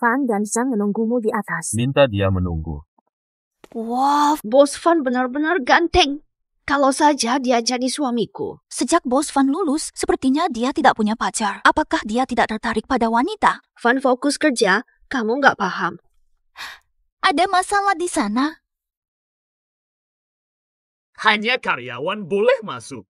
Van dan Zhang menunggumu di atas. Minta dia menunggu. Wah, Bos Van benar-benar ganteng. Kalau saja dia jadi suamiku. Sejak Bos Van lulus, sepertinya dia tidak punya pacar. Apakah dia tidak tertarik pada wanita? Van fokus kerja, kamu nggak paham. Ada masalah di sana? Hanya karyawan boleh masuk.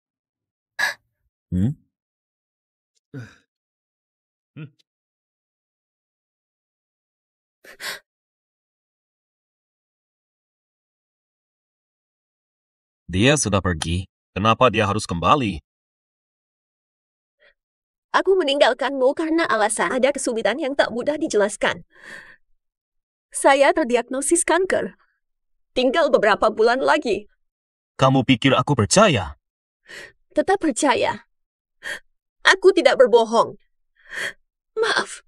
Dia sudah pergi. Kenapa dia harus kembali? Aku meninggalkanmu karena alasan ada kesulitan yang tak mudah dijelaskan. Saya terdiagnosis kanker. Tinggal beberapa bulan lagi. Kamu pikir aku percaya? Tetap percaya. Aku tidak berbohong. Maaf.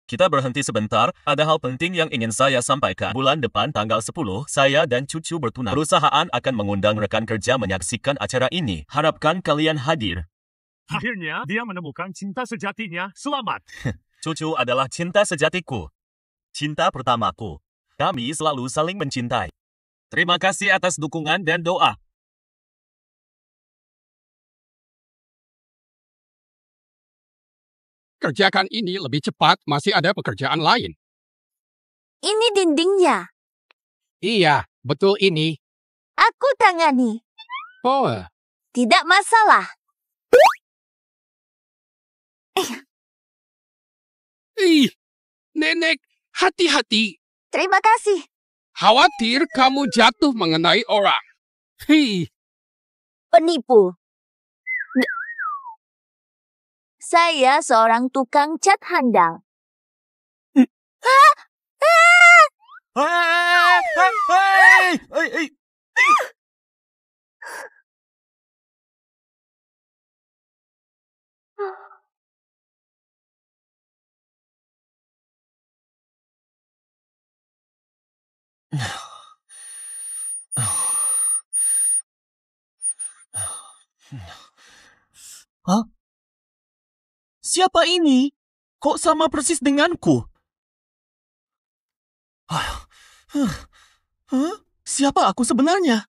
Kita berhenti sebentar, ada hal penting yang ingin saya sampaikan. Bulan depan tanggal 10, saya dan cucu bertunang. Perusahaan akan mengundang rekan kerja menyaksikan acara ini. Harapkan kalian hadir. Akhirnya, dia menemukan cinta sejatinya. Selamat. Cucu adalah cinta sejatiku. Cinta pertamaku. Kami selalu saling mencintai. Terima kasih atas dukungan dan doa. Kerjakan ini lebih cepat, masih ada pekerjaan lain. Ini dindingnya. Iya, betul ini. Aku tangani. Oh, Tidak masalah. ih, nenek, hati-hati. Terima kasih. Khawatir kamu jatuh mengenai orang. Penipu. Saya seorang tukang cat handal. Hah? Siapa ini? Kok sama persis denganku? Hah? Siapa aku sebenarnya?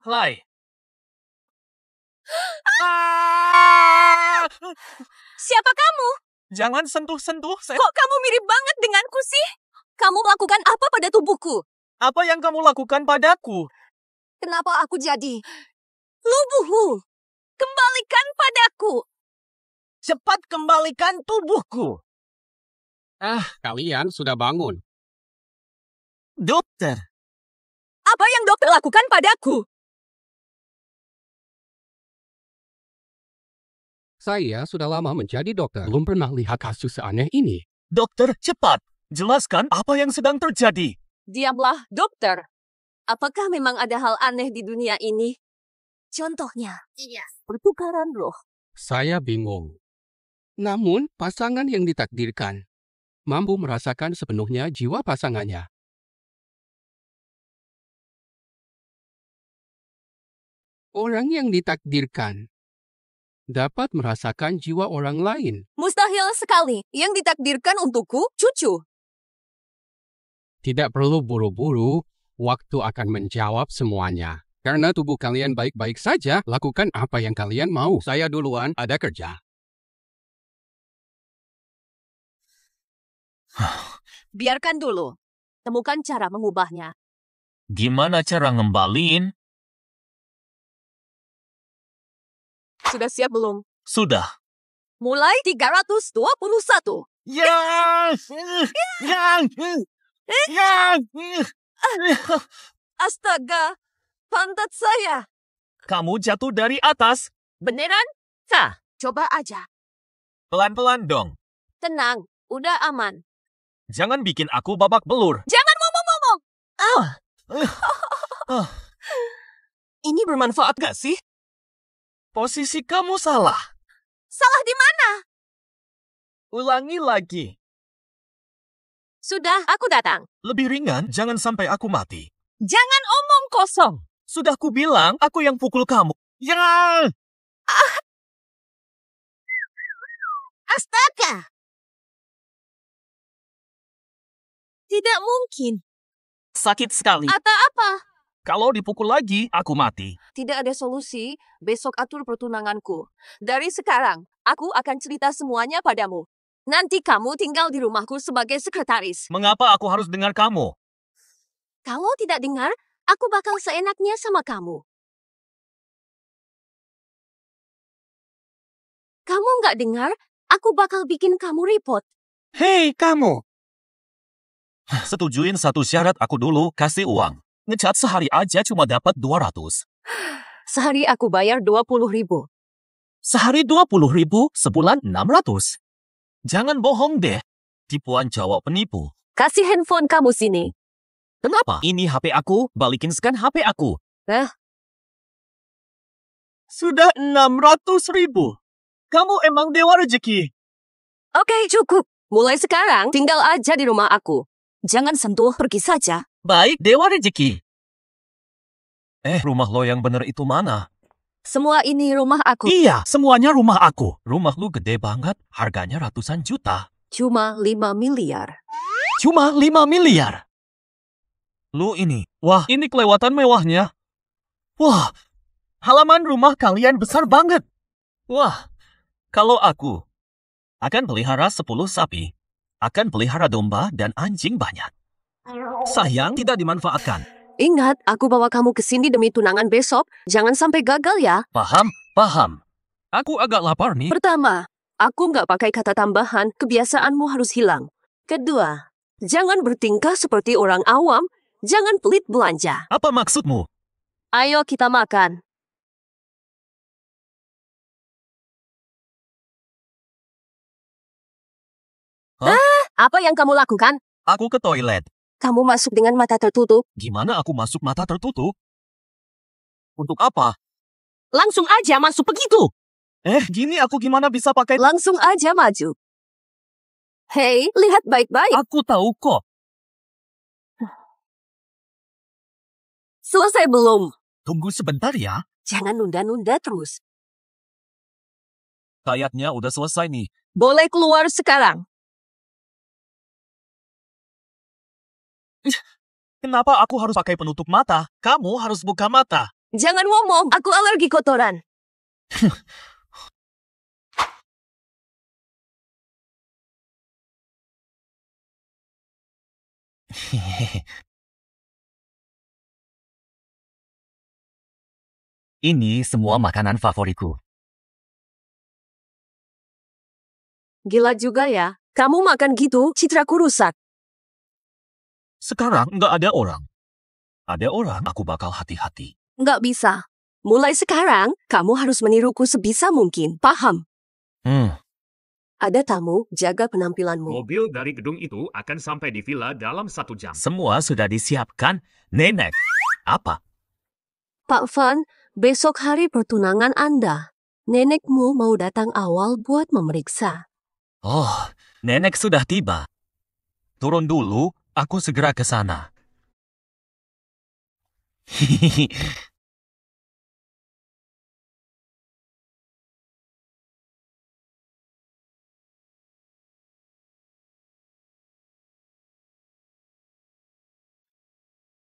Hai. Siapa kamu? Jangan sentuh-sentuh. Kok kamu mirip banget denganku sih? Kamu melakukan apa pada tubuhku? Apa yang kamu lakukan padaku? Kenapa aku jadi lubuhmu? Kembalikan padaku. Cepat kembalikan tubuhku. Kalian sudah bangun. Dokter. Apa yang dokter lakukan padaku? Saya sudah lama menjadi dokter, belum pernah lihat kasus seaneh ini. Dokter, cepat. Jelaskan apa yang sedang terjadi. Diamlah, dokter. Apakah memang ada hal aneh di dunia ini? Contohnya, pertukaran roh. Saya bingung. Namun, pasangan yang ditakdirkan mampu merasakan sepenuhnya jiwa pasangannya. Orang yang ditakdirkan dapat merasakan jiwa orang lain. Mustahil sekali. Yang ditakdirkan untukku, cucu. Tidak perlu buru-buru, waktu akan menjawab semuanya. Karena tubuh kalian baik-baik saja, lakukan apa yang kalian mau. Saya duluan, ada kerja. Biarkan dulu. Temukan cara mengubahnya. Gimana cara ngembaliin? Sudah siap belum? Sudah. Mulai 321. Astaga, pantat saya. Kamu jatuh dari atas. Beneran? Coba aja. Pelan-pelan dong. Tenang, Udah aman. Jangan bikin aku babak belur. Jangan ngomong-ngomong. Ini bermanfaat gak sih? Posisi kamu salah. Salah di mana? Ulangi lagi. Sudah, aku datang. Lebih ringan, jangan sampai aku mati. Jangan omong kosong. Sudah ku bilang, aku yang pukul kamu. Ya! Astaga! Tidak mungkin. Sakit sekali. Atau apa? Kalau dipukul lagi, aku mati. Tidak ada solusi. Besok atur pertunanganku. Dari sekarang, aku akan cerita semuanya padamu. Nanti kamu tinggal di rumahku sebagai sekretaris. Mengapa aku harus dengar kamu? Kamu tidak dengar? Aku bakal seenaknya sama kamu. Kamu nggak dengar? Aku bakal bikin kamu repot. Hei, kamu! Setujuin satu syarat aku dulu, kasih uang. Ngecat sehari aja cuma dapat 200. Sehari aku bayar 20.000. Sehari 20.000, sebulan 600. Jangan bohong deh. Tipuan cowok penipu. Kasih handphone kamu sini. Kenapa? Ini HP aku, balikin scan HP aku. Sudah 600.000. Kamu emang dewa rezeki. Oke, cukup. Mulai sekarang, tinggal aja di rumah aku. Jangan sentuh, pergi saja. Baik, dewa rezeki. Rumah lo yang bener itu mana? Semua ini rumah aku. Iya, semuanya rumah aku. Rumah lu gede banget, harganya ratusan juta. Cuma 5 miliar. Cuma 5 miliar. Lu ini, wah ini kelewatan mewahnya. Wah, halaman rumah kalian besar banget. Wah, kalau aku akan pelihara 10 sapi, akan pelihara domba dan anjing banyak. Sayang tidak dimanfaatkan. Ingat, aku bawa kamu ke sini demi tunangan besok. Jangan sampai gagal ya. Paham. Aku agak lapar nih. Pertama, aku nggak pakai kata tambahan. Kebiasaanmu harus hilang. Kedua, jangan bertingkah seperti orang awam. Jangan pelit belanja. Apa maksudmu? Ayo kita makan. Hah? Apa yang kamu lakukan? Aku ke toilet. Kamu masuk dengan mata tertutup. Gimana aku masuk mata tertutup? Untuk apa? Langsung aja masuk begitu. Gini aku gimana bisa pakai... Langsung aja maju. Hei, lihat baik-baik. Aku tahu kok. Selesai belum? Tunggu sebentar ya. Jangan nunda-nunda terus. Kayaknya udah selesai nih. Boleh keluar sekarang. Kenapa aku harus pakai penutup mata? Kamu harus buka mata. Jangan ngomong, aku alergi kotoran. Ini semua makanan favoritku. Gila juga ya. Kamu makan gitu, citraku rusak. Sekarang nggak ada orang. Ada orang, aku bakal hati-hati. Nggak bisa. Mulai sekarang, kamu harus meniruku sebisa mungkin. Paham? Ada tamu, jaga penampilanmu. Mobil dari gedung itu akan sampai di villa dalam 1 jam. Semua sudah disiapkan, Nenek. Apa? Pak Van, besok hari pertunangan Anda. Nenekmu mau datang awal buat memeriksa. Oh, Nenek sudah tiba. Turun dulu, aku segera ke sana.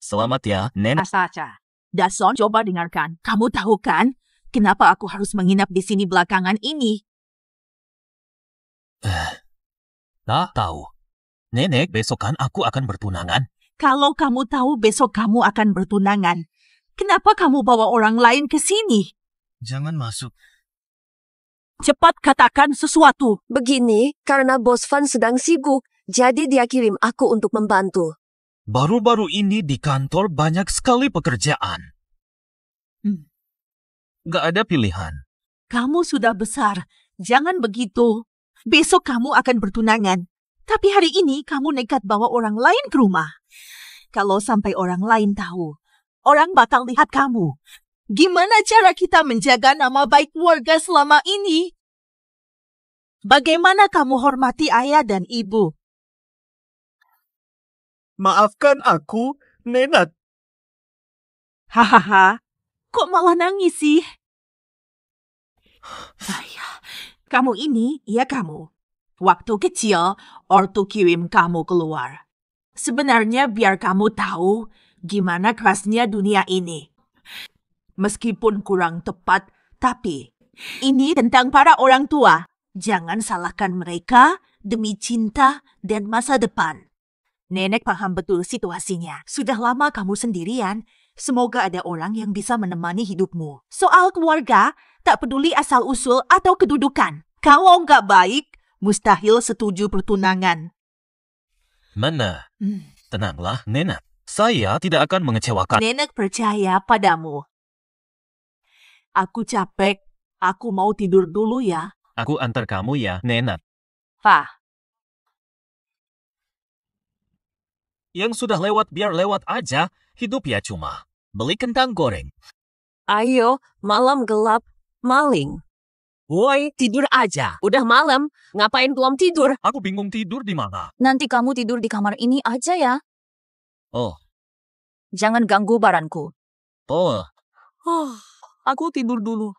Selamat ya, Nenek. Saja. Dason, coba dengarkan. Kamu tahu kan, kenapa aku harus menginap di sini belakangan ini? Tak tahu. Nenek, besok kan aku akan bertunangan. Kalau kamu tahu besok kamu akan bertunangan, kenapa kamu bawa orang lain ke sini? Jangan masuk. Cepat katakan sesuatu. Begini, karena Bos Van sedang sibuk, jadi dia kirim aku untuk membantu. Baru-baru ini di kantor banyak sekali pekerjaan. Gak ada pilihan. Kamu sudah besar, jangan begitu. Besok kamu akan bertunangan. Tapi hari ini kamu nekat bawa orang lain ke rumah. Kalau sampai orang lain tahu, orang bakal lihat kamu. Gimana cara kita menjaga nama baik keluarga selama ini? Bagaimana kamu hormati ayah dan ibu? Maafkan aku, Nenad. Hahaha, kok malah nangis sih? Ayah, kamu ini, ya kamu. Waktu kecil, ortu kirim kamu keluar. Sebenarnya biar kamu tahu gimana kerasnya dunia ini. Meskipun kurang tepat, tapi ini tentang para orang tua. Jangan salahkan mereka demi cinta dan masa depan. Nenek paham betul situasinya. Sudah lama kamu sendirian. Semoga ada orang yang bisa menemani hidupmu. Soal keluarga, tak peduli asal-usul atau kedudukan. Kalau nggak baik, mustahil setuju pertunangan. Mana? Tenanglah, Nenad. Saya tidak akan mengecewakan. Nenek percaya padamu. Aku capek. Aku mau tidur dulu ya. Aku antar kamu ya, Nenad. Pak. Yang sudah lewat biar lewat aja. Hidup ya cuma beli kentang goreng. Ayo, malam gelap, maling. Woi, tidur aja. Udah malam, ngapain belum tidur? Aku bingung tidur di mana. Nanti kamu tidur di kamar ini aja ya. Oh, Jangan ganggu baranku. oh. Aku tidur dulu.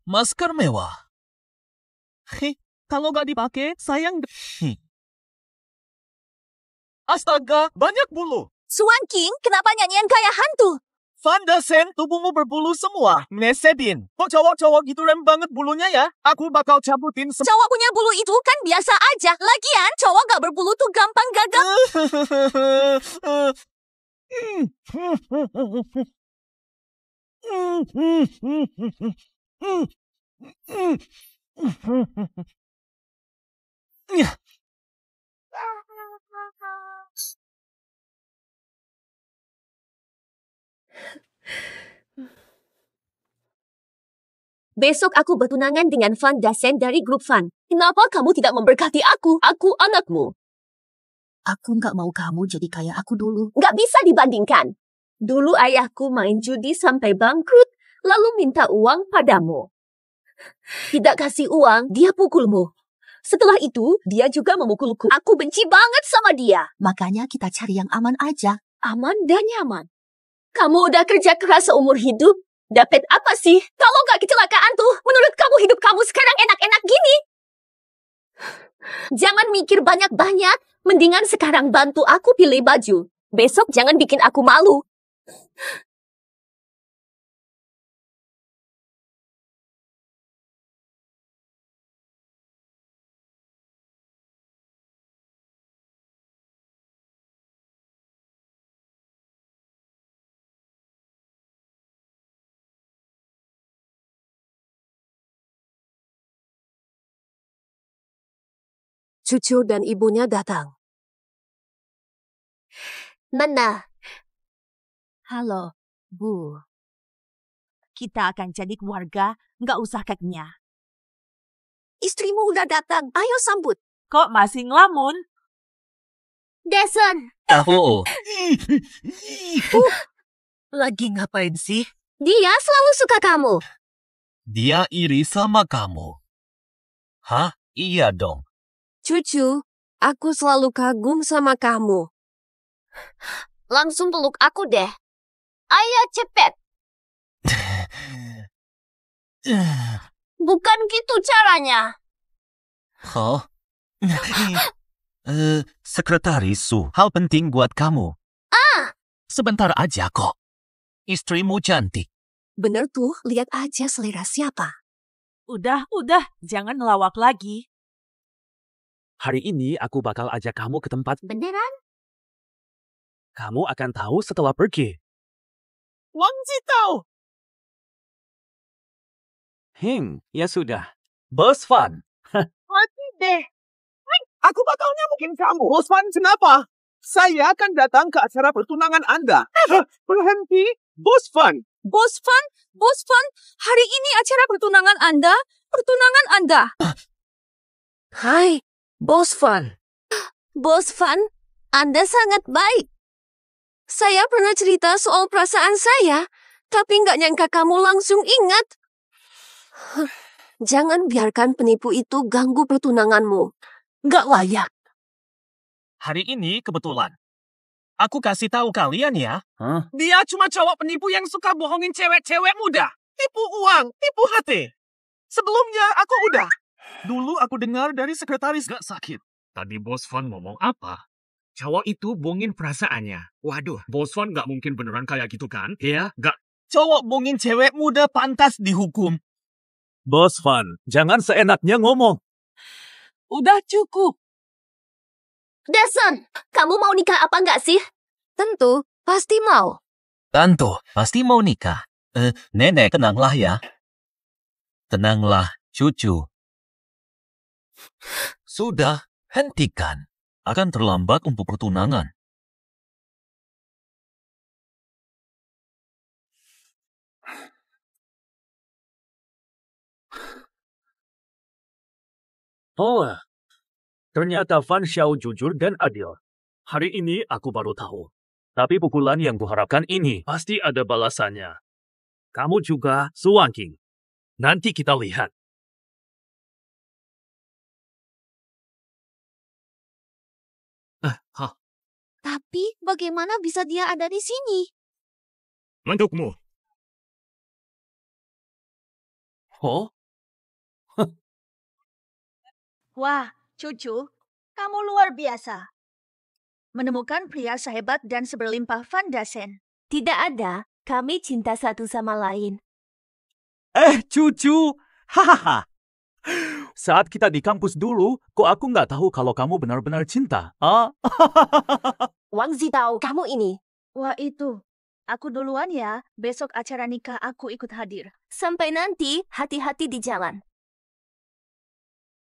Masker mewah. Kalau nggak dipakai, sayang. Astaga, banyak bulu. Swan King, kenapa nyanyian kayak hantu? Van Dasen, tubuhmu berbulu semua. Mesedin. Kok cowok-cowok gitu rem banget bulunya ya? Aku bakal cabutin semua. Cowok punya bulu itu kan biasa aja. Lagian, cowok gak berbulu tuh gampang gagal. Besok aku bertunangan dengan Van Dasen dari grup Van. Kenapa kamu tidak memberkati aku? Aku anakmu. Aku nggak mau kamu jadi kayak aku dulu. Nggak bisa dibandingkan. Dulu ayahku main judi sampai bangkrut, lalu minta uang padamu. Tidak kasih uang, dia pukulmu. Setelah itu, dia juga memukulku. Aku benci banget sama dia. Makanya kita cari yang aman aja. Aman dan nyaman. Kamu udah kerja keras seumur hidup. Dapat apa sih? Kalau nggak kecelakaan tuh, menurut kamu hidup kamu sekarang enak-enak gini? Jangan mikir banyak-banyak. Mendingan sekarang bantu aku pilih baju. Besok jangan bikin aku malu. Cucu dan ibunya datang. Mana? Halo, Bu. Kita akan jadi keluarga, nggak usah kenyah. Istrimu udah datang. Ayo sambut. Kok masih ngelamun? Dasen, Tahu. Lagi ngapain sih? dia selalu suka kamu. Dia iri sama kamu. Hah? Iya dong. Cucu, aku selalu kagum sama kamu. Langsung peluk aku deh. Ayo cepet. Bukan gitu caranya. Hah? Sekretaris Su, hal penting buat kamu. Sebentar aja kok. Istrimu cantik. Bener tuh, lihat aja selera siapa. Udah, jangan ngelawak lagi. Hari ini aku bakal ajak kamu ke tempat. Beneran? Kamu akan tahu setelah pergi. Wang Jitao. Ya sudah. Bos Van. Mati deh. Aku bakal nyamukin kamu. Bos Van, kenapa? Saya akan datang ke acara pertunangan Anda. Berhenti. Bos Van. Bos Van, hari ini acara pertunangan Anda, pertunangan Anda. Hai, Bos Van. Bos Van, Anda sangat baik. Saya pernah cerita soal perasaan saya, tapi nggak nyangka kamu langsung ingat. Jangan biarkan penipu itu ganggu pertunanganmu. Nggak layak. Hari ini kebetulan. Aku kasih tahu kalian ya. Dia cuma cowok penipu yang suka bohongin cewek-cewek muda. Tipu uang, tipu hati. Sebelumnya aku udah. Dulu aku dengar dari sekretaris gak sakit. Tadi Bos Van ngomong apa? Cowok itu bohongin perasaannya. Waduh, Bos Van nggak mungkin beneran kayak gitu kan? Iya, nggak. Cowok bohongin cewek muda pantas dihukum. Bos Van, jangan seenaknya ngomong. Udah cukup. Deson, kamu mau nikah apa nggak sih? Tentu, pasti mau. Tentu, pasti mau nikah. Nenek, tenanglah ya. Tenanglah, cucu. Sudah, hentikan. Akan terlambat untuk pertunangan. Oh, ternyata Van Xiao jujur dan adil. Hari ini aku baru tahu. Tapi pukulan yang kuharapkan ini pasti ada balasannya. Kamu juga, Su Wangqing. Nanti kita lihat. Tapi bagaimana bisa dia ada di sini? Untukmu. Oh? Wah, cucu, kamu luar biasa. Menemukan pria sehebat dan seberlimpah Van Dasen. Tidak ada. Kami cinta satu sama lain. Cucu. Hahaha. Saat kita di kampus dulu, kok aku nggak tahu kalau kamu benar-benar cinta? Wang Zitao, kamu ini. Wah itu, aku duluan ya. Besok acara nikah aku ikut hadir. Sampai nanti, hati-hati di jalan.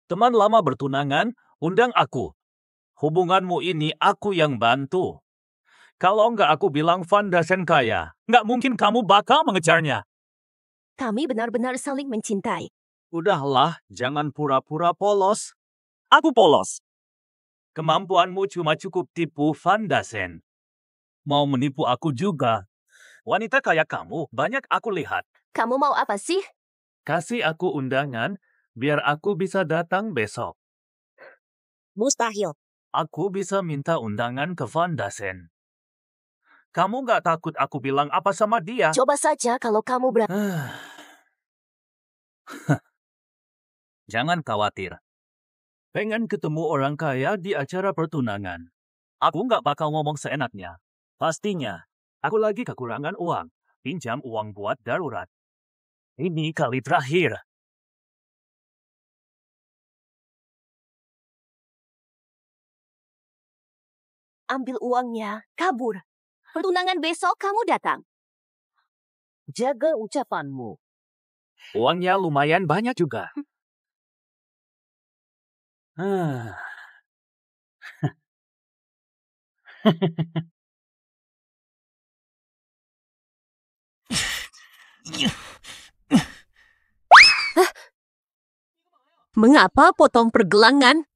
Teman lama bertunangan, undang aku. Hubunganmu ini aku yang bantu. Kalau nggak aku bilang Van Dasen kaya, nggak mungkin kamu bakal mengejarnya. Kami benar-benar saling mencintai. Udahlah, jangan pura-pura polos. Aku polos. Kemampuanmu cuma cukup tipu Van Dasen. Mau menipu aku juga. Wanita kayak kamu banyak aku lihat. Kamu mau apa sih? Kasih aku undangan, biar aku bisa datang besok. Mustahil. Aku bisa minta undangan ke Van Dasen. Kamu nggak takut aku bilang apa sama dia? Coba saja kalau kamu berani. Jangan khawatir. Pengen ketemu orang kaya di acara pertunangan. Aku nggak bakal ngomong seenaknya. Pastinya, aku lagi kekurangan uang. Pinjam uang buat darurat. Ini kali terakhir. Ambil uangnya, kabur. Pertunangan besok kamu datang. Jaga ucapanmu. Uangnya lumayan banyak juga. Mengapa potong pergelangan?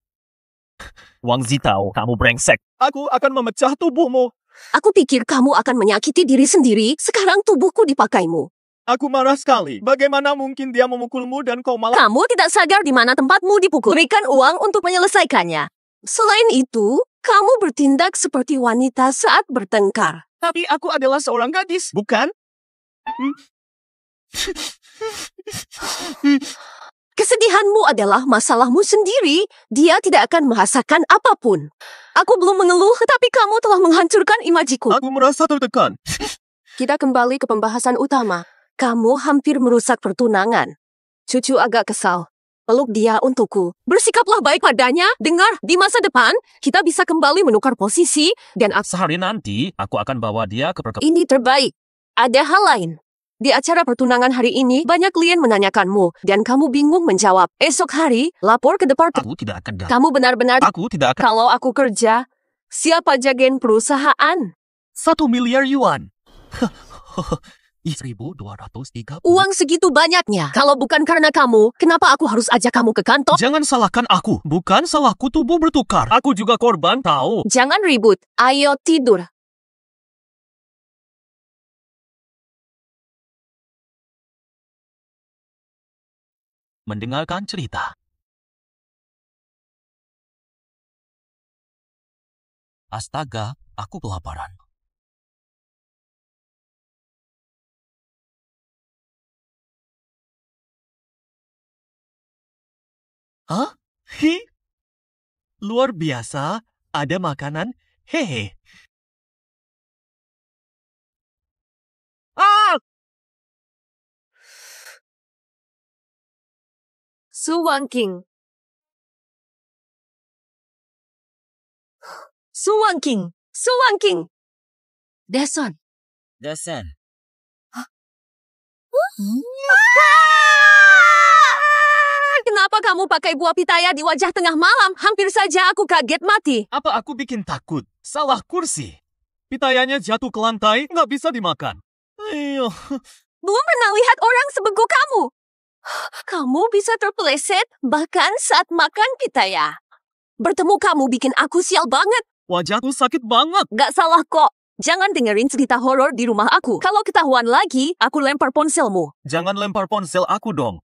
Wang Zitao, kamu brengsek. Aku akan memecah tubuhmu. Aku pikir kamu akan menyakiti diri sendiri, sekarang tubuhku dipakaimu. Aku marah sekali. Bagaimana mungkin dia memukulmu dan kau malah... Kamu tidak sadar di mana tempatmu dipukul. Berikan uang untuk menyelesaikannya. Selain itu, kamu bertindak seperti wanita saat bertengkar. Tapi aku adalah seorang gadis, bukan? Kesedihanmu adalah masalahmu sendiri. Dia tidak akan merasakan apapun. Aku belum mengeluh, tetapi kamu telah menghancurkan imajiku. Aku merasa tertekan. Kita kembali ke pembahasan utama. Kamu hampir merusak pertunangan. Cucu agak kesal. Peluk dia untukku. Bersikaplah baik padanya. Dengar, di masa depan, kita bisa kembali menukar posisi dan Sehari nanti, aku akan bawa dia ke ini terbaik. Ada hal lain. Di acara pertunangan hari ini, banyak klien menanyakanmu, dan kamu bingung menjawab. Esok hari, lapor ke departemen. Aku tidak akan datang. Kamu benar-benar... Aku tidak akan... Kalau aku kerja, siapa jagain perusahaan? 1 miliar yuan. 1.230. Uang segitu banyaknya. Kalau bukan karena kamu, kenapa aku harus ajak kamu ke kantor? Jangan salahkan aku. Bukan salahku tubuh bertukar. Aku juga korban, tahu. Jangan ribut. Ayo tidur. Mendengarkan cerita. Astaga, aku kelaparan. Hah? Luar biasa, ada makanan. Hehe. Ah! Suwangking. Suwangking. Suwangking. Dason. Kenapa kamu pakai buah pitaya di wajah tengah malam? Hampir saja aku kaget mati. Apa aku bikin takut? Salah kursi. Pitayanya jatuh ke lantai, nggak bisa dimakan. Ayo. Belum pernah lihat orang sebego kamu. Kamu bisa terpeleset bahkan saat makan pitaya. Bertemu kamu bikin aku sial banget. Wajahku sakit banget. Gak salah kok. Jangan dengerin cerita horor di rumah aku. Kalau ketahuan lagi, aku lempar ponselmu. Jangan lempar ponsel aku dong.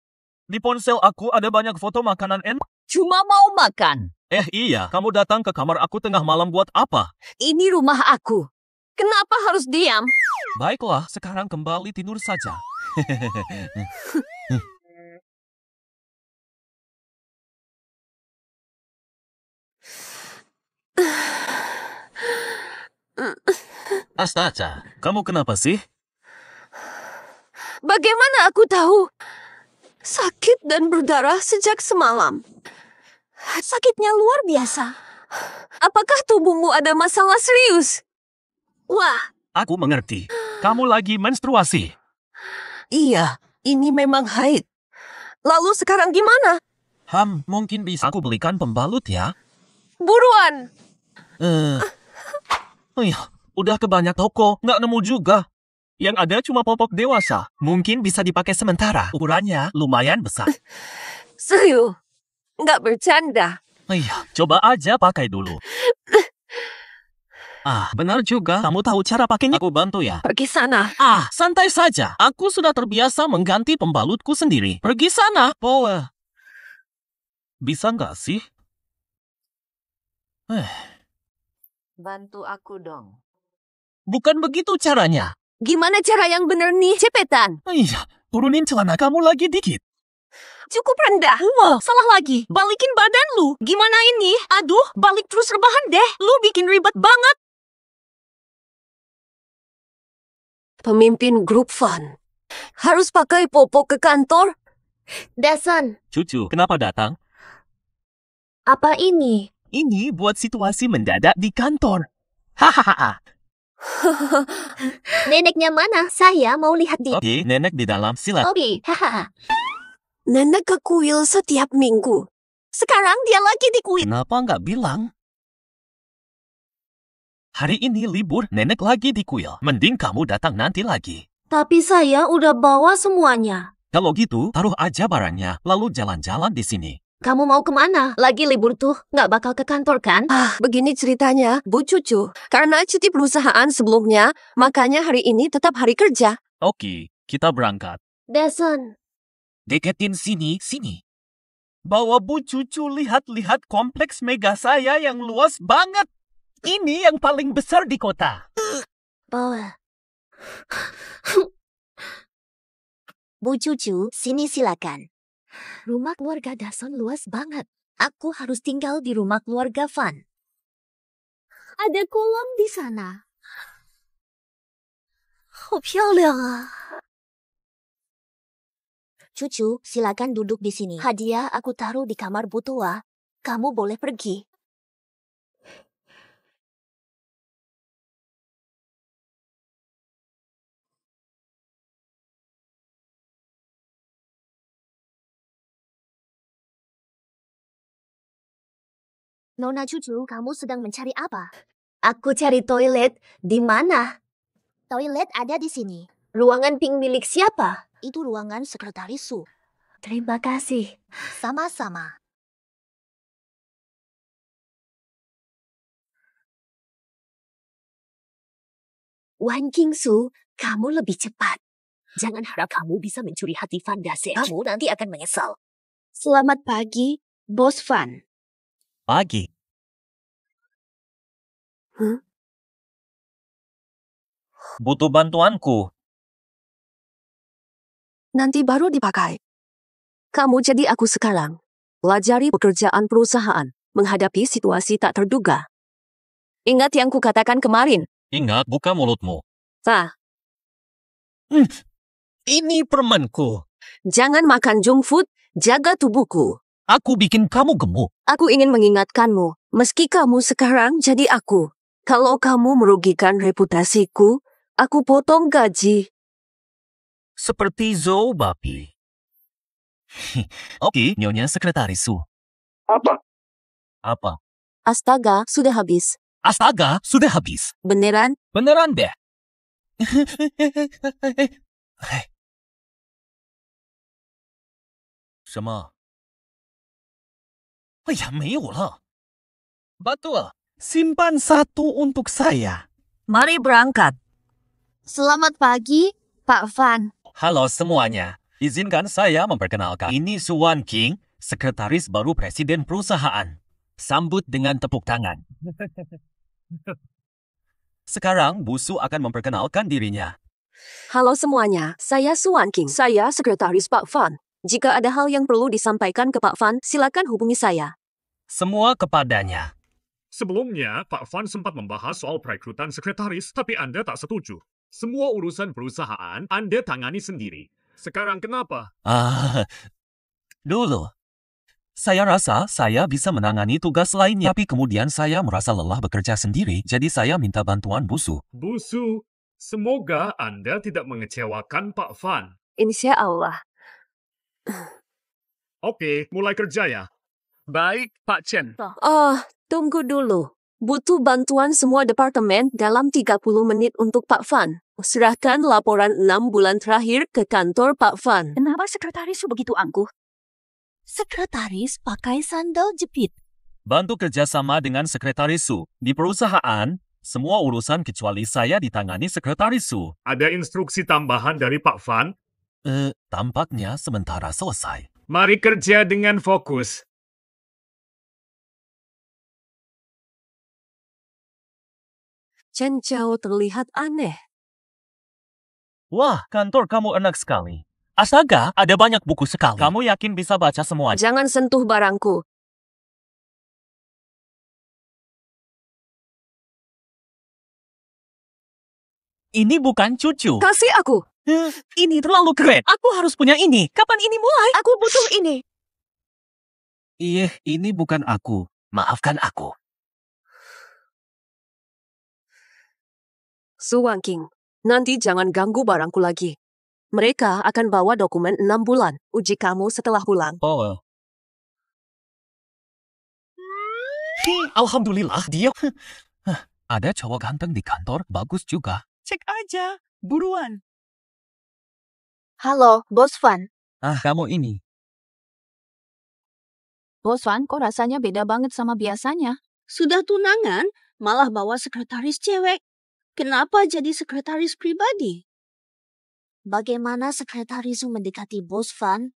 Di ponsel aku ada banyak foto makanan enak. Cuma mau makan. Iya, kamu datang ke kamar aku tengah malam buat apa? Ini rumah aku. Kenapa harus diam? Baiklah, sekarang kembali tidur saja. Astaga, kamu kenapa sih? Bagaimana aku tahu? Sakit dan berdarah sejak semalam. Sakitnya luar biasa. Apakah tubuhmu ada masalah serius? Wah. Aku mengerti. Kamu lagi menstruasi. Iya, ini memang haid. Lalu sekarang gimana? Mungkin bisa aku belikan pembalut ya? Buruan. Udah ke banyak toko, nggak nemu juga. Yang ada cuma popok dewasa. Mungkin bisa dipakai sementara. Ukurannya lumayan besar. Serius? Nggak bercanda. Coba aja pakai dulu. Benar juga. Kamu tahu cara pakainya? Aku bantu ya. Pergi sana. Santai saja. Aku sudah terbiasa mengganti pembalutku sendiri. Pergi sana. Boleh. Bisa nggak sih? Bantu aku dong. Bukan begitu caranya. Gimana cara yang bener nih, cepetan? Turunin celana kamu lagi dikit. Cukup rendah. Wah, salah lagi. Balikin badan lu. Gimana ini? Aduh, balik terus rebahan deh. Lu bikin ribet banget. Pemimpin grup fun. Harus pakai popok ke kantor? Dasan, Cucu, kenapa datang? apa ini? Ini buat situasi mendadak di kantor. Hahaha. Neneknya mana? Saya mau lihat di... Oke, nenek di dalam. Silakan. Oke, hahaha. Nenek ke kuil setiap minggu. Sekarang dia lagi di kuil. Kenapa nggak bilang? Hari ini libur, nenek lagi di kuil. Mending kamu datang nanti lagi. Tapi saya udah bawa semuanya. Kalau gitu, taruh aja barangnya, lalu jalan-jalan di sini. Kamu mau kemana? Lagi libur tuh, nggak bakal ke kantor kan? Begini ceritanya, Bu Cucu. Karena cuti perusahaan sebelumnya, makanya hari ini tetap hari kerja. Oke, kita berangkat. Dasan, Deketin sini. Bawa Bu Cucu lihat-lihat kompleks mega saya yang luas banget. Ini yang paling besar di kota. bawa. Bu Cucu, sini silakan. Rumah keluarga Dason luas banget. Aku harus tinggal di rumah keluarga Van. Ada kolam di sana. 好漂亮啊. Cucu, silakan duduk di sini. Hadiah aku taruh di kamar Bu Tua. Kamu boleh pergi. Nona Cucu, kamu sedang mencari apa? Aku cari toilet. Di mana? Toilet ada di sini. Ruangan pink milik siapa? Itu ruangan sekretaris Su. Terima kasih. Sama-sama. Wan Qingsu, kamu lebih cepat. Jangan harap kamu bisa mencuri hati Fan Dase. Kamu nanti akan menyesal. Selamat pagi, Bos Fan. Pagi. Butuh bantuanku. Nanti baru dipakai. Kamu jadi aku sekarang. Pelajari pekerjaan perusahaan, menghadapi situasi tak terduga. Ingat yang kukatakan kemarin. Ingat, buka mulutmu. Ini permenku. Jangan makan junk food, jaga tubuhku. Aku bikin kamu gemuk. Aku ingin mengingatkanmu, meski kamu sekarang jadi aku. Kalau kamu merugikan reputasiku, aku potong gaji. Seperti Zhou Bapi. Oke, Nyonya Sekretaris Su. Apa? Astaga, sudah habis. Astaga, sudah habis. Beneran? Beneran deh. 什么？哎呀，没有了。Betul. Simpan satu untuk saya. Mari berangkat. Selamat pagi, Pak Fan. Halo semuanya. Izinkan saya memperkenalkan. Ini Su Wan Qing, sekretaris baru presiden perusahaan. Sambut dengan tepuk tangan. Sekarang Bu Su akan memperkenalkan dirinya. Halo semuanya, saya Su Wan Qing. Saya sekretaris Pak Fan. Jika ada hal yang perlu disampaikan ke Pak Fan, silakan hubungi saya. Semua kepadanya. Sebelumnya, Pak Fan sempat membahas soal perekrutan sekretaris, tapi Anda tak setuju. Semua urusan perusahaan Anda tangani sendiri. Sekarang kenapa? Dulu. Saya rasa saya bisa menangani tugas lainnya, tapi kemudian saya merasa lelah bekerja sendiri, jadi saya minta bantuan Bu Su. Bu Su, semoga Anda tidak mengecewakan Pak Fan. Insya Allah. Oke, mulai kerja ya. Baik, Pak Chen. Tunggu dulu. Butuh bantuan semua departemen dalam 30 menit untuk Pak Fan. Serahkan laporan 6 bulan terakhir ke kantor Pak Fan. Kenapa sekretaris Su begitu angkuh? Sekretaris pakai sandal jepit. Bantu kerjasama dengan sekretaris Su. Di perusahaan, semua urusan kecuali saya ditangani sekretaris Su. Ada instruksi tambahan dari Pak Fan? Tampaknya sementara selesai. Mari kerja dengan fokus. Chen Chao terlihat aneh. Wah, kantor kamu enak sekali. Astaga, ada banyak buku sekali. Kamu yakin bisa baca semua? Jangan sentuh barangku. Ini bukan cucu. Kasih aku. Ini terlalu keren. Aku harus punya ini. Kapan ini mulai? Aku butuh ini. Iya, ini bukan aku. Maafkan aku. Su Wan Qing, nanti jangan ganggu barangku lagi. Mereka akan bawa dokumen 6 bulan. Uji kamu setelah pulang. Oh. Alhamdulillah, dia... Ada cowok ganteng di kantor, bagus juga. Cek aja, buruan. Halo, Bos Fan. Kamu ini. Bos Fan, kok rasanya beda banget sama biasanya? Sudah tunangan, malah bawa sekretaris cewek. Kenapa jadi sekretaris pribadi? Bagaimana sekretaris Su mendekati Bos Fan?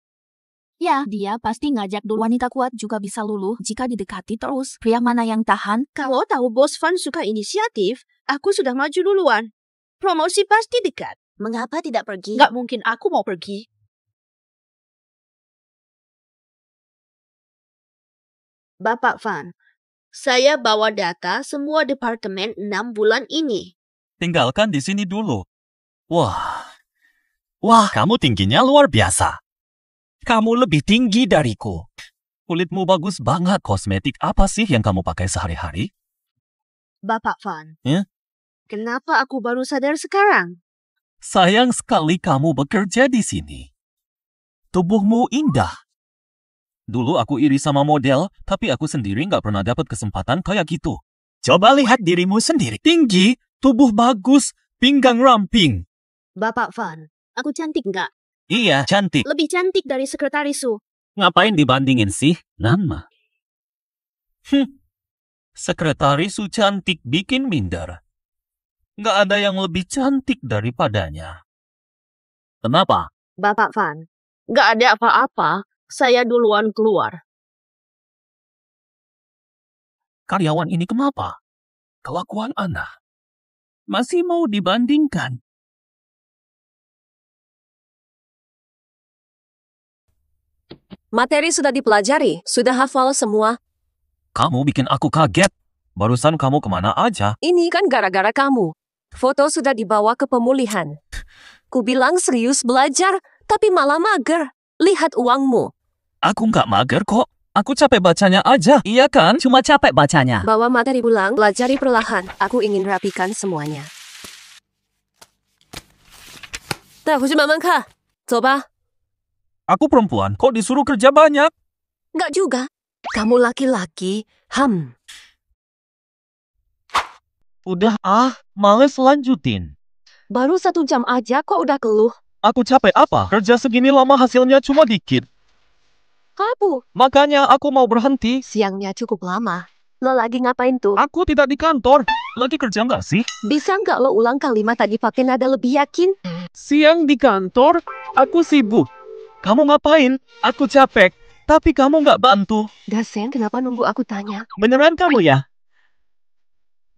Ya, dia pasti ngajak dulu. Wanita kuat juga bisa luluh jika didekati terus. Pria mana yang tahan? Kalau tahu Bos Fan suka inisiatif, aku sudah maju duluan. Promosi pasti dekat. Mengapa tidak pergi? Nggak mungkin aku mau pergi. Bapak Fan, saya bawa data semua departemen 6 bulan ini. Tinggalkan di sini dulu. Wah, kamu tingginya luar biasa. Kamu lebih tinggi dariku. Kulitmu bagus banget. Kosmetik apa sih yang kamu pakai sehari-hari? Bapak Fan, Kenapa aku baru sadar sekarang? Sayang sekali kamu bekerja di sini. Tubuhmu indah. Dulu aku iri sama model, tapi aku sendiri nggak pernah dapat kesempatan kayak gitu. Coba lihat dirimu sendiri. Tinggi, tubuh bagus, pinggang ramping. Bapak Van, aku cantik nggak? Iya, cantik. Lebih cantik dari sekretaris Su. Ngapain dibandingin sih, Nanma? Sekretaris Su cantik bikin minder. Nggak ada yang lebih cantik daripadanya. Kenapa? Bapak Van, nggak ada apa-apa. Saya duluan keluar. Karyawan ini kenapa? Kelakuan Ana. Masih mau dibandingkan. Materi sudah dipelajari, sudah hafal semua. Kamu bikin aku kaget. Barusan kamu kemana aja? Ini kan gara-gara kamu. Foto sudah dibawa ke pemulihan. Ku bilang serius belajar, tapi malah mager. Lihat uangmu. Aku nggak mager kok. Aku capek bacanya aja. Iya kan? Cuma capek bacanya. Bawa materi pulang, pelajari perlahan. Aku ingin rapikan semuanya. Nah, 回去慢慢看。走吧。 Aku perempuan, kok disuruh kerja banyak? Nggak juga. Kamu laki-laki. Udah males lanjutin. Baru 1 jam aja kok udah keluh. Aku capek apa? Kerja segini lama hasilnya cuma dikit. Kamu. Makanya aku mau berhenti. Siangnya cukup lama. Lo lagi ngapain tuh? Aku tidak di kantor. Lagi kerja nggak sih? Bisa nggak lo ulang kalimat tadi pakai nada lebih yakin? Siang di kantor, aku sibuk. Kamu ngapain? Aku capek. Tapi kamu nggak bantu. Dasen, kenapa nunggu aku tanya? Beneran kamu ya?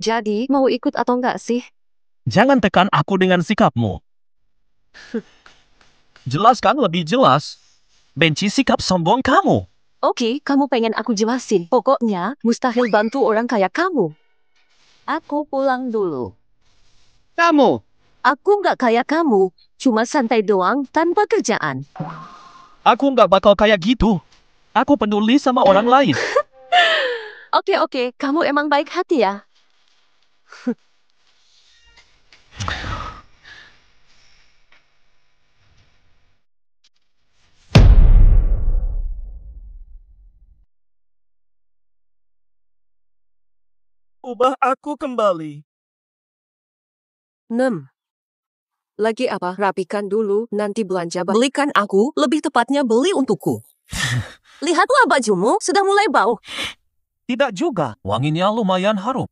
Jadi, mau ikut atau nggak sih? Jangan tekan aku dengan sikapmu. Jelaskan lebih jelas. Benci sikap sombong kamu. Oke, kamu pengen aku jelasin. Pokoknya, mustahil bantu orang kayak kamu. Aku pulang dulu. Kamu? Aku nggak kayak kamu. Cuma santai doang, tanpa kerjaan. Aku nggak bakal kayak gitu. Aku peduli sama orang lain. Oke, kamu emang baik hati ya? Ubah aku kembali. 6. Lagi apa? Rapikan dulu, nanti belanja. Belikan aku, lebih tepatnya beli untukku. Lihatlah bajumu, sudah mulai bau. Tidak juga. Wanginya lumayan harum.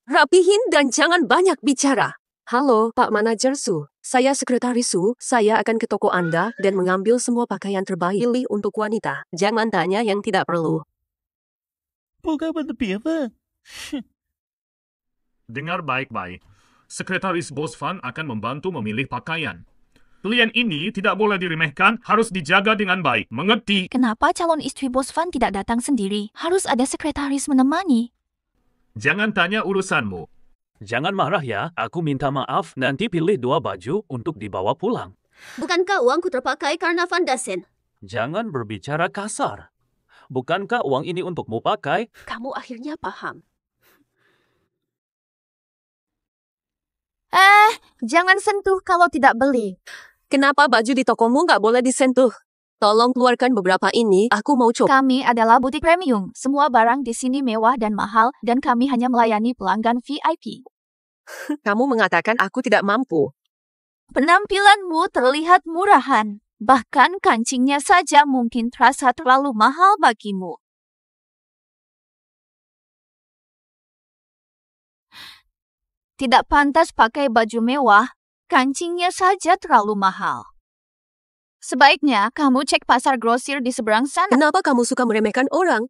Rapihin dan jangan banyak bicara. Halo, Pak Manajer Su. Saya Sekretaris Su. Saya akan ke toko Anda dan mengambil semua pakaian terbaik pilih untuk wanita. Jangan tanya yang tidak perlu. Bukan berlebihan. Dengar baik-baik. Sekretaris Bos Van akan membantu memilih pakaian. Pilihan ini tidak boleh diremehkan, harus dijaga dengan baik. Mengerti? Kenapa calon istri Bos Van tidak datang sendiri? Harus ada sekretaris menemani. Jangan tanya urusanmu. Jangan marah ya, aku minta maaf, nanti pilih 2 baju untuk dibawa pulang. Bukankah uangku terpakai karena Van Dasen? Jangan berbicara kasar. Bukankah uang ini untukmu pakai? Kamu akhirnya paham. Jangan sentuh kalau tidak beli. Kenapa baju di tokomu nggak boleh disentuh? Tolong keluarkan beberapa ini, aku mau coba. Kami adalah butik premium. Semua barang di sini mewah dan mahal, dan kami hanya melayani pelanggan VIP. Kamu mengatakan aku tidak mampu. Penampilanmu terlihat murahan. Bahkan kancingnya saja mungkin terasa terlalu mahal bagimu. Tidak pantas pakai baju mewah, kancingnya saja terlalu mahal. Sebaiknya kamu cek pasar grosir di seberang sana. Kenapa kamu suka meremehkan orang?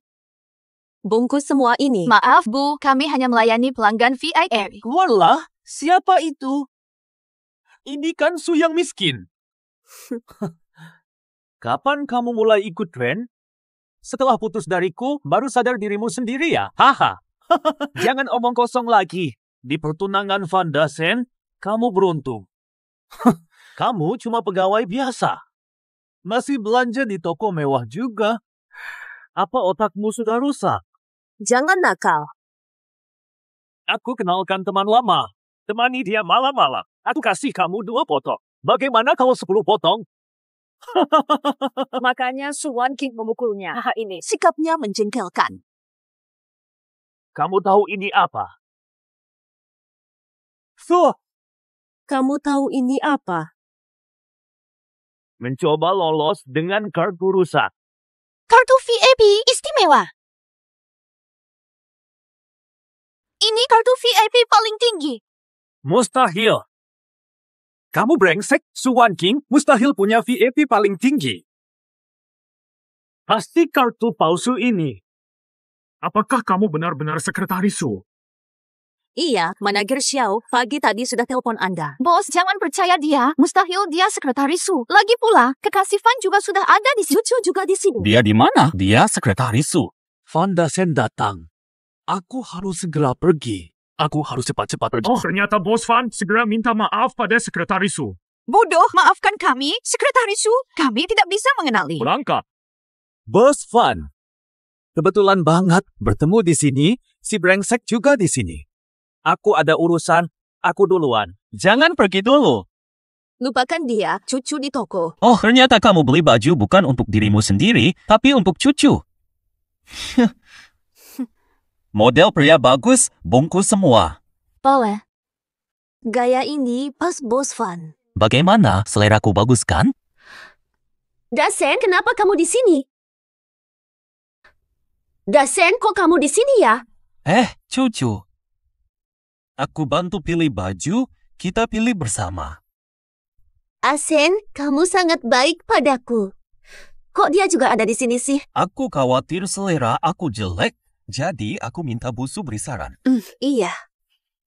Bungkus semua ini. Maaf Bu, kami hanya melayani pelanggan VIP. Keluarlah, siapa itu? Ini kan Su yang miskin. Kapan kamu mulai ikut tren? Setelah putus dariku, baru sadar dirimu sendiri ya? Haha. Jangan omong kosong lagi. Di pertunangan Van Dasen, kamu beruntung. Kamu cuma pegawai biasa. Masih belanja di toko mewah juga. Apa otakmu sudah rusak? Jangan nakal. Aku kenalkan teman lama. Temani dia malam-malam. Aku kasih kamu 2 potong. Bagaimana kalau 10 potong? Makanya Suwan King memukulnya. Ini sikapnya menjengkelkan. Kamu tahu ini apa? Su, Kamu tahu ini apa? Mencoba lolos dengan kartu rusak. Kartu VIP istimewa. Ini kartu VIP paling tinggi. Mustahil. Kamu brengsek, Suwan King mustahil punya VIP paling tinggi. Pasti kartu palsu ini. Apakah kamu benar-benar sekretaris Su? Iya, manajer Xiao pagi tadi sudah telepon Anda. Bos, jangan percaya dia. Mustahil dia sekretaris Su. Lagi pula, kekasih Fan juga sudah ada di sini. Cucu juga di sini. Dia di mana? Dia sekretaris Su. Van Dasen datang. Aku harus segera pergi. Aku harus cepat-cepat pergi. Oh, ternyata Bos Van segera minta maaf pada sekretaris Su. Bodoh, maafkan kami, sekretaris Su. Kami tidak bisa mengenali. Berangkat. Bos Van. Kebetulan banget bertemu di sini. Si brengsek juga di sini. Aku ada urusan. Aku duluan. Jangan pergi dulu. Lupakan dia, cucu di toko. Oh, ternyata kamu beli baju bukan untuk dirimu sendiri, tapi untuk cucu. Model pria bagus, bungkus semua. Boleh. Gaya ini pas Bos Van. Bagaimana? Seleraku bagus kan? Dasen, kenapa kamu di sini? Dasen, kok kamu di sini ya? Cucu. Aku bantu pilih baju, kita pilih bersama. Asen, kamu sangat baik padaku. Kok dia juga ada di sini sih? Aku khawatir selera aku jelek, jadi aku minta Busu beri saran. Iya.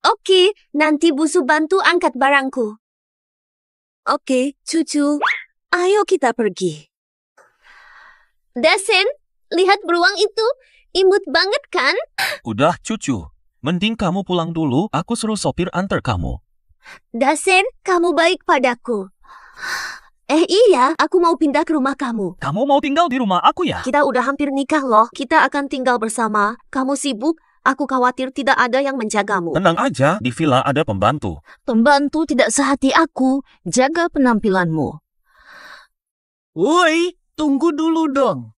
Oke, nanti Busu bantu angkat barangku. Oke, cucu. Ayo kita pergi. Dasen, lihat beruang itu. Imut banget kan? Udah, cucu. Mending kamu pulang dulu, aku suruh sopir antar kamu. Dasen, kamu baik padaku. Iya, aku mau pindah ke rumah kamu. Kamu mau tinggal di rumah aku ya? Kita udah hampir nikah loh. Kita akan tinggal bersama. Kamu sibuk, aku khawatir tidak ada yang menjagamu. Tenang aja, di villa ada pembantu. Pembantu tidak sehati aku. Jaga penampilanmu. Woi, tunggu dulu dong.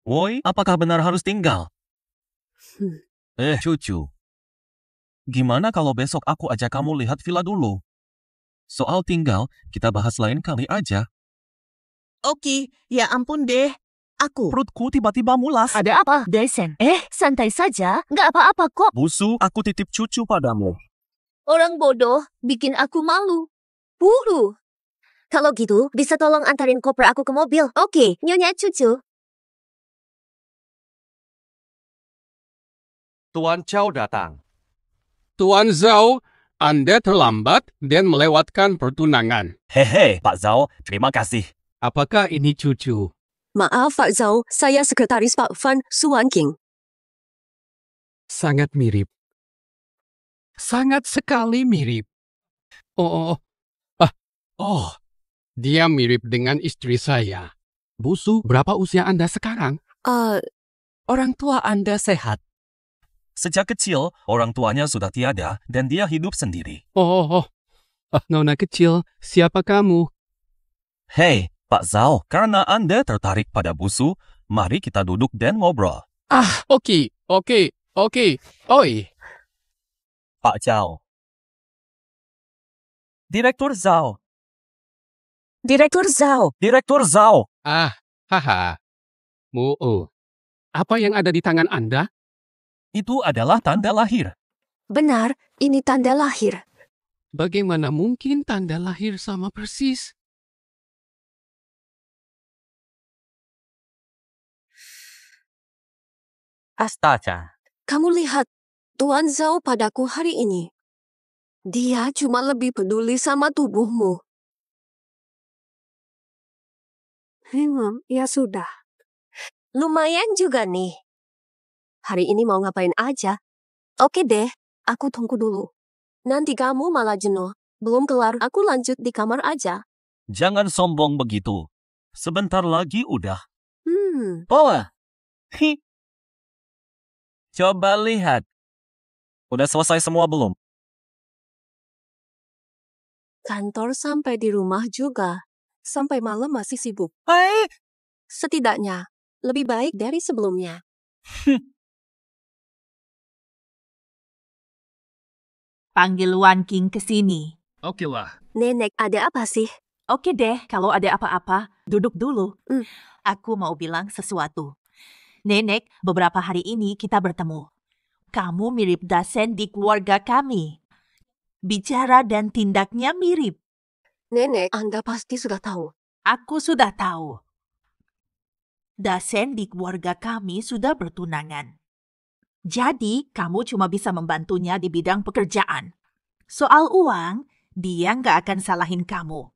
Woi, apakah benar harus tinggal? Cucu. Gimana kalau besok aku ajak kamu lihat villa dulu? Soal tinggal, kita bahas lain kali aja. Oke, ya ampun deh. Aku. Perutku tiba-tiba mulas. Ada apa, Dasen? Santai saja. Nggak apa-apa kok. Busu, aku titip cucu padamu. Orang bodoh bikin aku malu. Buru. Kalau gitu, bisa tolong antarin koper aku ke mobil. Oke, Nyonya cucu. Tuan Chow datang. Tuan Zhao, Anda terlambat dan melewatkan pertunangan. Hehe, Pak Zhao, terima kasih. Apakah ini cucu? Maaf Pak Zhao, saya sekretaris Pak Van Suwan King. Sangat mirip. Sangat sekali mirip. Dia mirip dengan istri saya. Busu, berapa usia Anda sekarang? Orang tua Anda sehat. Sejak kecil, orang tuanya sudah tiada dan dia hidup sendiri. Nona kecil, siapa kamu? Hei, Pak Zhao, karena Anda tertarik pada Busu, mari kita duduk dan ngobrol. Oke. Oi. Pak Zhao. Direktur Zhao. Direktur Zhao. Direktur Zhao. Apa yang ada di tangan Anda? Itu adalah tanda lahir. Benar, ini tanda lahir. Bagaimana mungkin tanda lahir sama persis? Astaga. Kamu lihat, Tuan Zhao padaku hari ini. Dia cuma lebih peduli sama tubuhmu. Ya sudah. Lumayan juga nih. Hari ini mau ngapain aja? Oke deh, aku tunggu dulu. Nanti kamu malah jenuh. Belum kelar, aku lanjut di kamar aja. Jangan sombong begitu. Sebentar lagi udah. Pola. Coba lihat. Udah selesai semua belum? Kantor sampai di rumah juga. Sampai malam masih sibuk. Setidaknya, lebih baik dari sebelumnya. panggil Wan King ke sini. Oke lah. Nenek, ada apa sih? Oke deh, kalau ada apa-apa, duduk dulu. Aku mau bilang sesuatu. Nenek, beberapa hari ini kita bertemu. Kamu mirip Dasen di keluarga kami. Bicara dan tindaknya mirip. Nenek, Anda pasti sudah tahu. Aku sudah tahu. Dasen di keluarga kami sudah bertunangan. Jadi, kamu cuma bisa membantunya di bidang pekerjaan. Soal uang, dia nggak akan salahin kamu.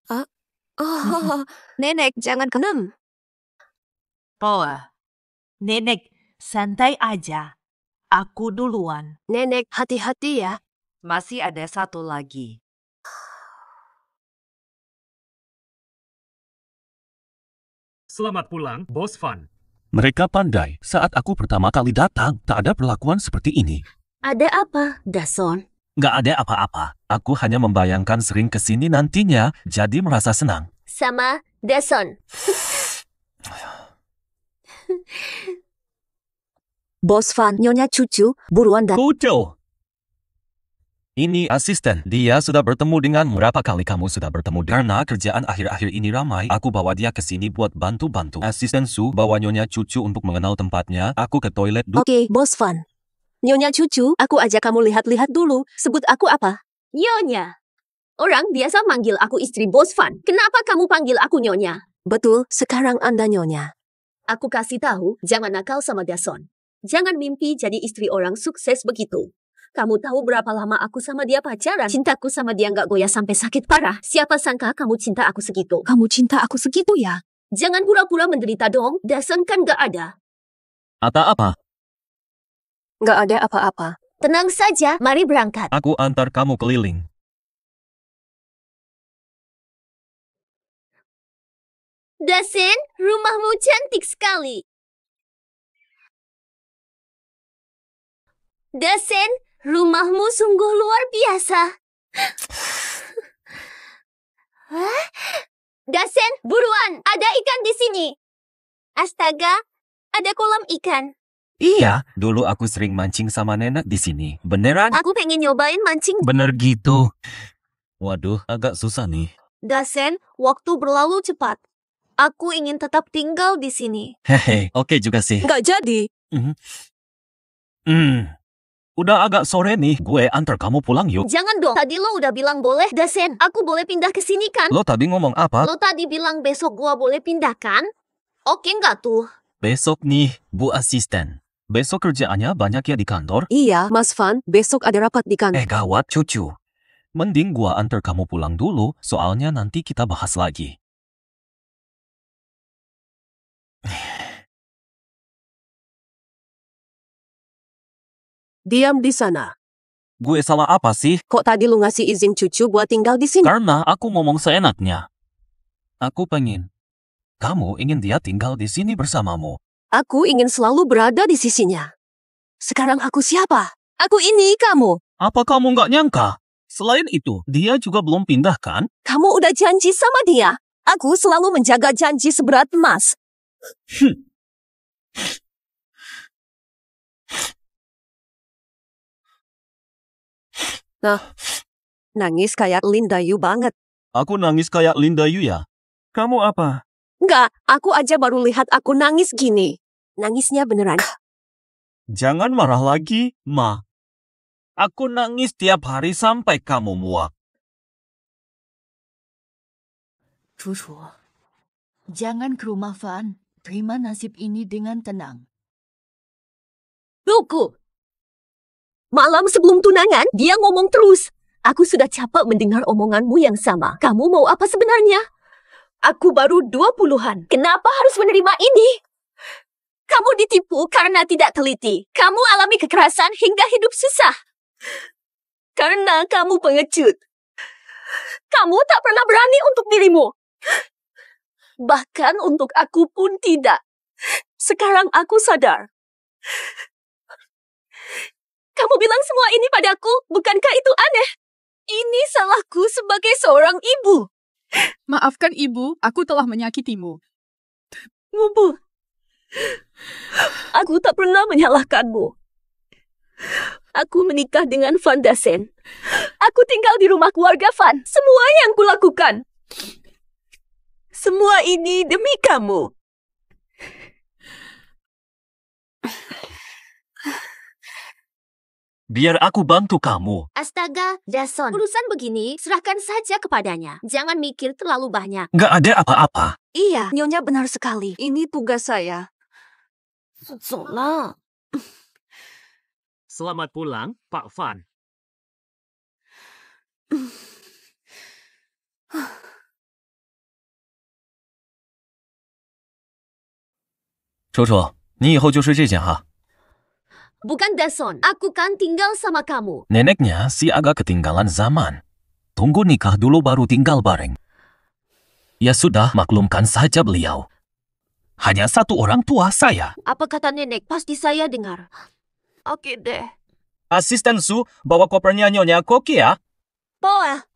Oh, Nenek, jangan kenem. Oh, Nenek, santai aja. Aku duluan. Nenek, hati-hati ya. Masih ada satu lagi. Selamat pulang, Bos Van. Mereka pandai. Saat aku pertama kali datang, tak ada perlakuan seperti ini. Ada apa, Dason? Nggak ada apa-apa. Aku hanya membayangkan sering kesini nantinya, jadi merasa senang. Sama Dason. Bos Van, Nyonya Cucu, buruan datang. Kucel! Ini asisten. Dia sudah bertemu dengan berapa kali kamu sudah bertemu? Karena kerjaan akhir-akhir ini ramai, aku bawa dia ke sini buat bantu-bantu. Asisten Su bawa Nyonya Cucu untuk mengenal tempatnya. Aku ke toilet dulu. Oke, Bos Van. Nyonya Cucu, aku ajak kamu lihat-lihat dulu. Sebut aku apa? Nyonya. Orang biasa manggil aku istri Bos Van. Kenapa kamu panggil aku Nyonya? Betul, sekarang Anda Nyonya. Aku kasih tahu, jangan nakal sama Dason. Jangan mimpi jadi istri orang sukses begitu. Kamu tahu berapa lama aku sama dia pacaran? Cintaku sama dia nggak goyah sampai sakit parah. Siapa sangka kamu cinta aku segitu? Kamu cinta aku segitu ya? Jangan pura-pura menderita dong. Dason kan nggak ada. Atau apa? Nggak ada apa-apa. Tenang saja, mari berangkat. Aku antar kamu keliling. Dasen, rumahmu cantik sekali. Dasen, rumahmu sungguh luar biasa. Hah? Dasen, buruan, ada ikan di sini. Astaga, ada kolam ikan. Iya, dulu aku sering mancing sama nenek di sini. Beneran? Aku pengen nyobain mancing. Bener gitu. Waduh, agak susah nih. Dasen, waktu berlalu cepat. Aku ingin tetap tinggal di sini. Hehe, oke juga sih. Nggak jadi. Udah agak sore nih, gue antar kamu pulang yuk. Jangan dong, tadi lo udah bilang boleh. Dasen, aku boleh pindah ke sini kan? Lo tadi ngomong apa? Lo tadi bilang besok gua boleh pindah kan? Oke nggak tuh? Besok nih, Bu Asisten. Besok kerjaannya banyak ya di kantor? Iya, Mas Van, besok ada rapat di kantor. Gawat cucu. Mending gua antar kamu pulang dulu, soalnya nanti kita bahas lagi. Diam di sana. Gue salah apa sih? Kok tadi lu ngasih izin Cucu buat tinggal di sini? Karena aku ngomong seenaknya. Aku pengen. Kamu ingin dia tinggal di sini bersamamu. Aku ingin selalu berada di sisinya. Sekarang aku siapa? Aku ini kamu. Apa kamu nggak nyangka? Selain itu, dia juga belum pindah kan? Kamu udah janji sama dia. Aku selalu menjaga janji seberat emas. Nah, nangis kayak Linda Yu banget. Aku nangis kayak Linda Yu ya? Kamu apa? Enggak, aku aja baru lihat aku nangis gini. Nangisnya beneran. Jangan marah lagi, Ma. Aku nangis tiap hari sampai kamu muak. Cucu, jangan ke rumah Van. Terima nasib ini dengan tenang. Tunggu. Malam sebelum tunangan, dia ngomong terus. Aku sudah capek mendengar omonganmu yang sama. Kamu mau apa sebenarnya? Aku baru 20-an. Kenapa harus menerima ini? Kamu ditipu karena tidak teliti. Kamu alami kekerasan hingga hidup susah. Karena kamu pengecut. Kamu tak pernah berani untuk dirimu. Bahkan untuk aku pun tidak. Sekarang aku sadar. Kamu bilang semua ini padaku, bukankah itu aneh? Ini salahku sebagai seorang ibu. Maafkan ibu, aku telah menyakitimu. Ngubu. Aku tak pernah menyalahkanmu. Aku menikah dengan Van Dassen. Aku tinggal di rumah keluarga Van. Semua yang kulakukan. Semua ini demi kamu. Biar aku bantu kamu. Astaga, Dason. Urusan begini, serahkan saja kepadanya. Jangan mikir terlalu banyak. Nggak ada apa-apa. Iya, Nyonya benar sekali. Ini tugas saya. Zola. Selamat pulang, Pak Van. Chocho, 你以后就睡这间哈。 Bukan Dason, aku kan tinggal sama kamu. Neneknya sih agak ketinggalan zaman. Tunggu nikah dulu baru tinggal bareng. Ya sudah, maklumkan saja beliau. Hanya satu orang tua saya. Apa kata nenek? Pasti saya dengar. Oke deh. Asisten Su, bawa kopernya Nyonya Koki ya. Bawa.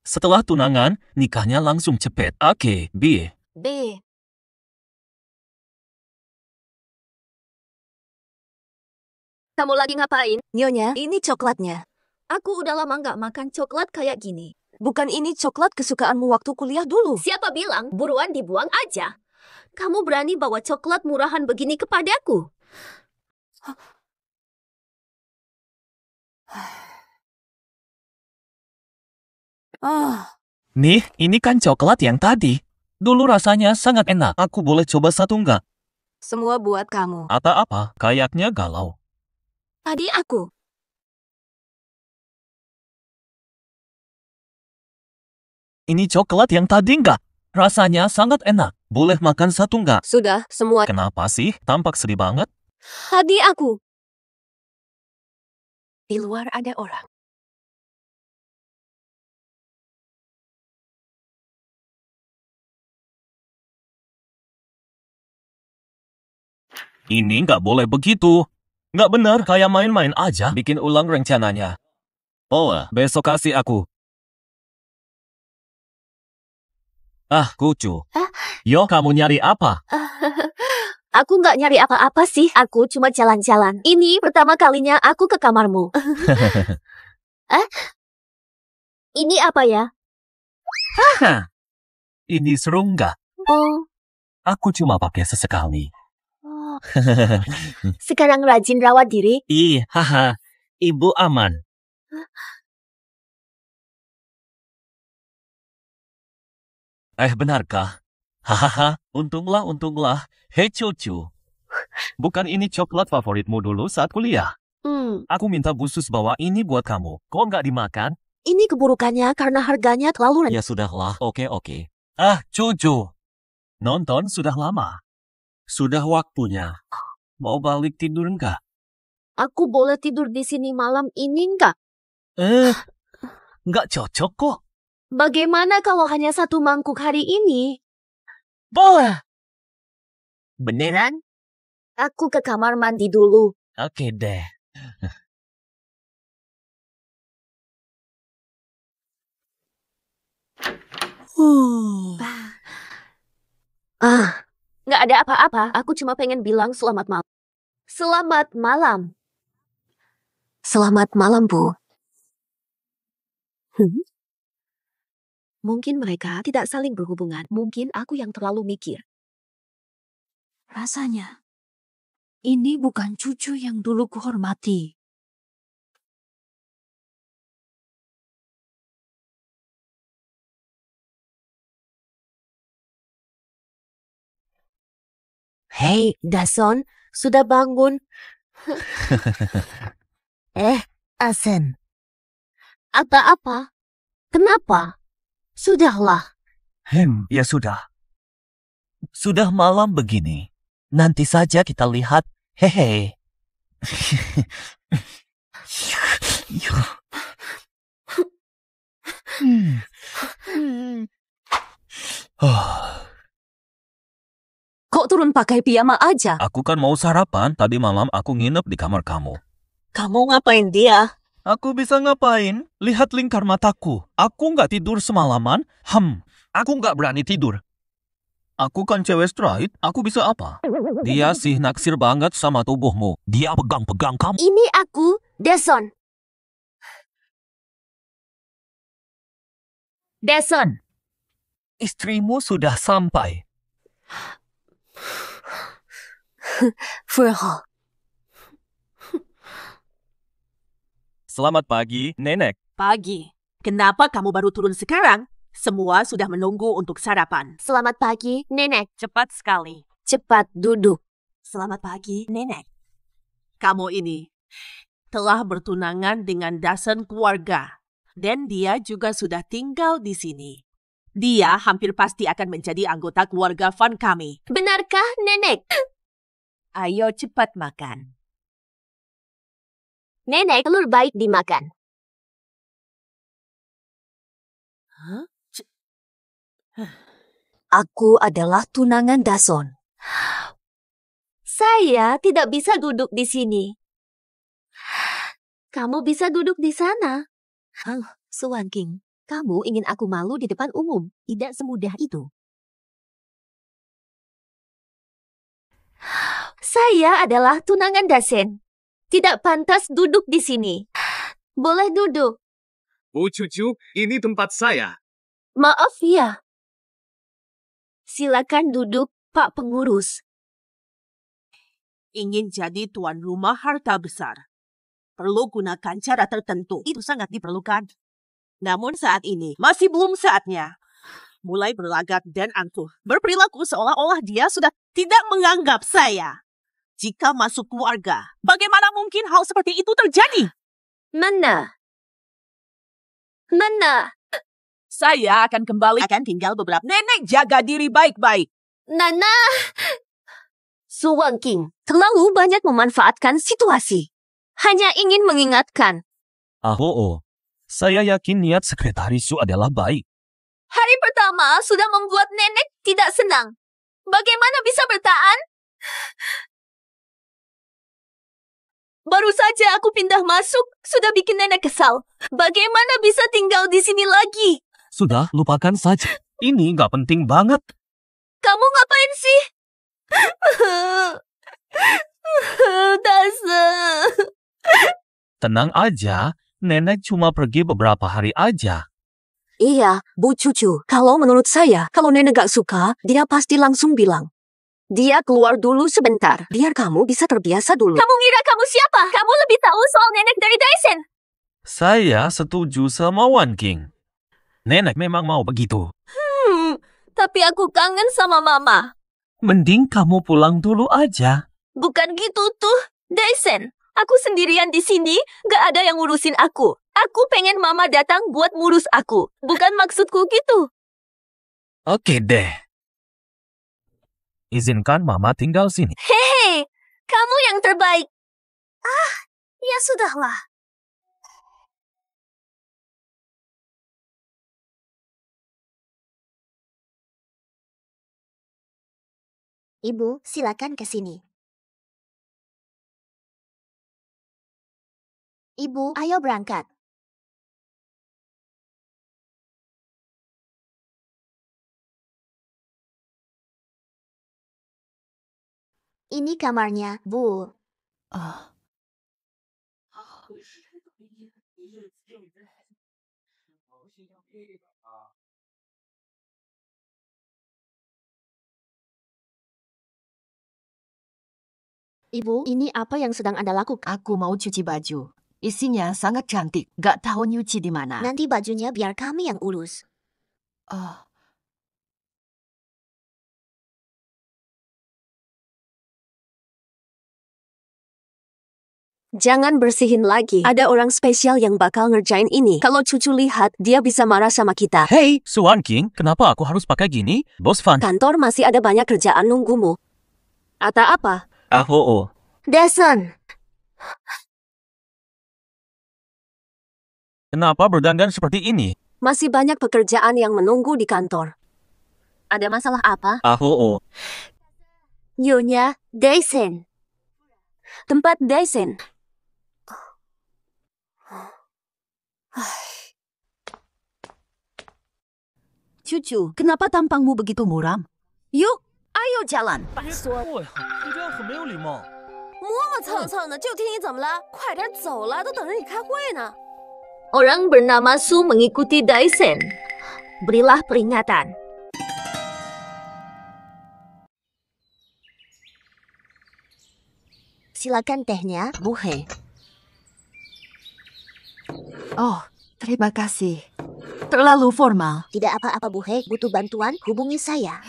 Setelah tunangan, nikahnya langsung cepet. Oke, B. B. Kamu lagi ngapain? Nyonya, ini coklatnya. Aku udah lama nggak makan coklat kayak gini. Bukan ini coklat kesukaanmu waktu kuliah dulu. Siapa bilang buruan dibuang aja? Kamu berani bawa coklat murahan begini kepadaku? Nih, ini kan coklat yang tadi. Dulu rasanya sangat enak. Aku boleh coba satu nggak? Semua buat kamu. Apa-apa, kayaknya galau. Tadi aku. Ini coklat yang tadi nggak? Rasanya sangat enak. Boleh makan satu nggak? Sudah, semua. Kenapa sih? Tampak sedih banget. Tadi aku. Di luar ada orang. Ini nggak boleh begitu. Nggak benar, kayak main-main aja. Bikin ulang rencananya. Oh, besok kasih aku. Kucu. Yo, kamu nyari apa? Aku nggak nyari apa-apa sih. Aku cuma jalan-jalan. Ini pertama kalinya aku ke kamarmu. Ini apa ya? Ini seru nggak? Oh. Aku cuma pakai sesekali. Sekarang rajin rawat diri. Haha, ibu aman. Benarkah? Hahaha, untunglah. Hei cucu. Bukan ini coklat favoritmu dulu saat kuliah? Aku minta khusus bawa ini buat kamu. Kok nggak dimakan? Ini keburukannya karena harganya terlalu rendah. Ya sudahlah, oke. Cucu. Nonton sudah lama. Sudah waktunya. Mau balik tidur enggak? Aku boleh tidur di sini malam ini enggak? Enggak cocok kok. Bagaimana kalau hanya satu mangkuk hari ini? Boleh. Beneran? Aku ke kamar mandi dulu. Oke deh. Nggak ada apa-apa. Aku cuma pengen bilang selamat malam. Selamat malam. Selamat malam, Bu. Mungkin mereka tidak saling berhubungan. Mungkin aku yang terlalu mikir. Rasanya, ini bukan cucu yang dulu kuhormati. Hei, Dason, sudah bangun? Asen. Apa-apa? Kenapa? Sudahlah. Ya sudah. Sudah malam begini. Nanti saja kita lihat. Hehe. Kok turun pakai piyama aja? Aku kan mau sarapan. Tadi malam aku nginep di kamar kamu. Kamu ngapain dia? Aku bisa ngapain? Lihat lingkar mataku. Aku nggak tidur semalaman. Aku nggak berani tidur. Aku kan cewek straight, aku bisa apa? Dia sih naksir banget sama tubuhmu. Dia pegang-pegang kamu. Ini aku, Dason. Dason. Istrimu sudah sampai. Verha. Selamat pagi, Nenek. Pagi. Kenapa kamu baru turun sekarang? Semua sudah menunggu untuk sarapan. Selamat pagi, Nenek. Cepat sekali. Cepat duduk. Selamat pagi, Nenek. Kamu ini telah bertunangan dengan Dason keluarga. Dan dia juga sudah tinggal di sini. Dia hampir pasti akan menjadi anggota keluarga Van kami. Benarkah, Nenek? Ayo cepat makan. Nenek, telur baik dimakan. Hah? Aku adalah tunangan Dason. Saya tidak bisa duduk di sini. Kamu bisa duduk di sana. Suan King, kamu ingin aku malu di depan umum. Tidak semudah itu. Saya adalah tunangan Dasen. Tidak pantas duduk di sini. Boleh duduk. Bu Cucu, ini tempat saya. Maaf ya. Silakan duduk, Pak Pengurus. Ingin jadi tuan rumah harta besar. Perlu gunakan cara tertentu. Itu sangat diperlukan. Namun saat ini masih belum saatnya. Mulai berlagak dan angkuh. Berperilaku seolah-olah dia sudah tidak menganggap saya. Jika masuk keluarga, bagaimana mungkin hal seperti itu terjadi? Mana? Saya akan tinggal beberapa. Nenek jaga diri baik-baik. Nana! Suan King terlalu banyak memanfaatkan situasi. Hanya ingin mengingatkan. Saya yakin niat sekretaris Su adalah baik. Hari pertama sudah membuat nenek tidak senang. Bagaimana bisa bertahan? Baru saja aku pindah masuk, sudah bikin nenek kesal. Bagaimana bisa tinggal di sini lagi? Sudah, lupakan saja. Ini nggak penting banget. Kamu ngapain sih? Dason. Tenang aja, nenek cuma pergi beberapa hari aja. Iya, Bu Cucu. Kalau menurut saya, kalau nenek gak suka, dia pasti langsung bilang. Dia keluar dulu sebentar, biar kamu bisa terbiasa dulu. Kamu ngira kamu siapa? Kamu lebih tahu soal nenek dari Daisen. Saya setuju sama Wan King. Nenek memang mau begitu. Tapi aku kangen sama mama. Mending kamu pulang dulu aja. Bukan gitu tuh, Daisen. Aku sendirian di sini, gak ada yang ngurusin aku. Aku pengen mama datang buat ngurus aku. Bukan maksudku gitu. Oke deh. Izinkan mama tinggal sini. Hehe, kamu yang terbaik. Ya sudahlah. Ibu, silakan ke sini. Ibu, ayo berangkat. Ini kamarnya, Bu. Ibu, ini apa yang sedang Anda lakukan? Aku mau cuci baju. Isinya sangat cantik. Gak tahu nyuci di mana. Nanti bajunya biar kami yang urus. Jangan bersihin lagi. Ada orang spesial yang bakal ngerjain ini. Kalau Cucu lihat, dia bisa marah sama kita. Hey, Suan King, kenapa aku harus pakai gini? Bos Van. Kantor masih ada banyak kerjaan nunggumu. Ata apa? Dason. Kenapa berdandan seperti ini? Masih banyak pekerjaan yang menunggu di kantor. Ada masalah apa? Nyonya Daisen. Tempat Daisen. Cucu, kenapa tampangmu begitu muram? Yuk, ayo jalan. 对，你这样很没有礼貌。磨磨蹭蹭的，就听你怎么了？快点走了，都等着你开会呢。 Orang bernama Su mengikuti Daisen. Berilah peringatan. Silakan tehnya, Bu He. Oh, terima kasih. Terlalu formal. Tidak apa-apa, Bu He. Butuh bantuan, hubungi saya.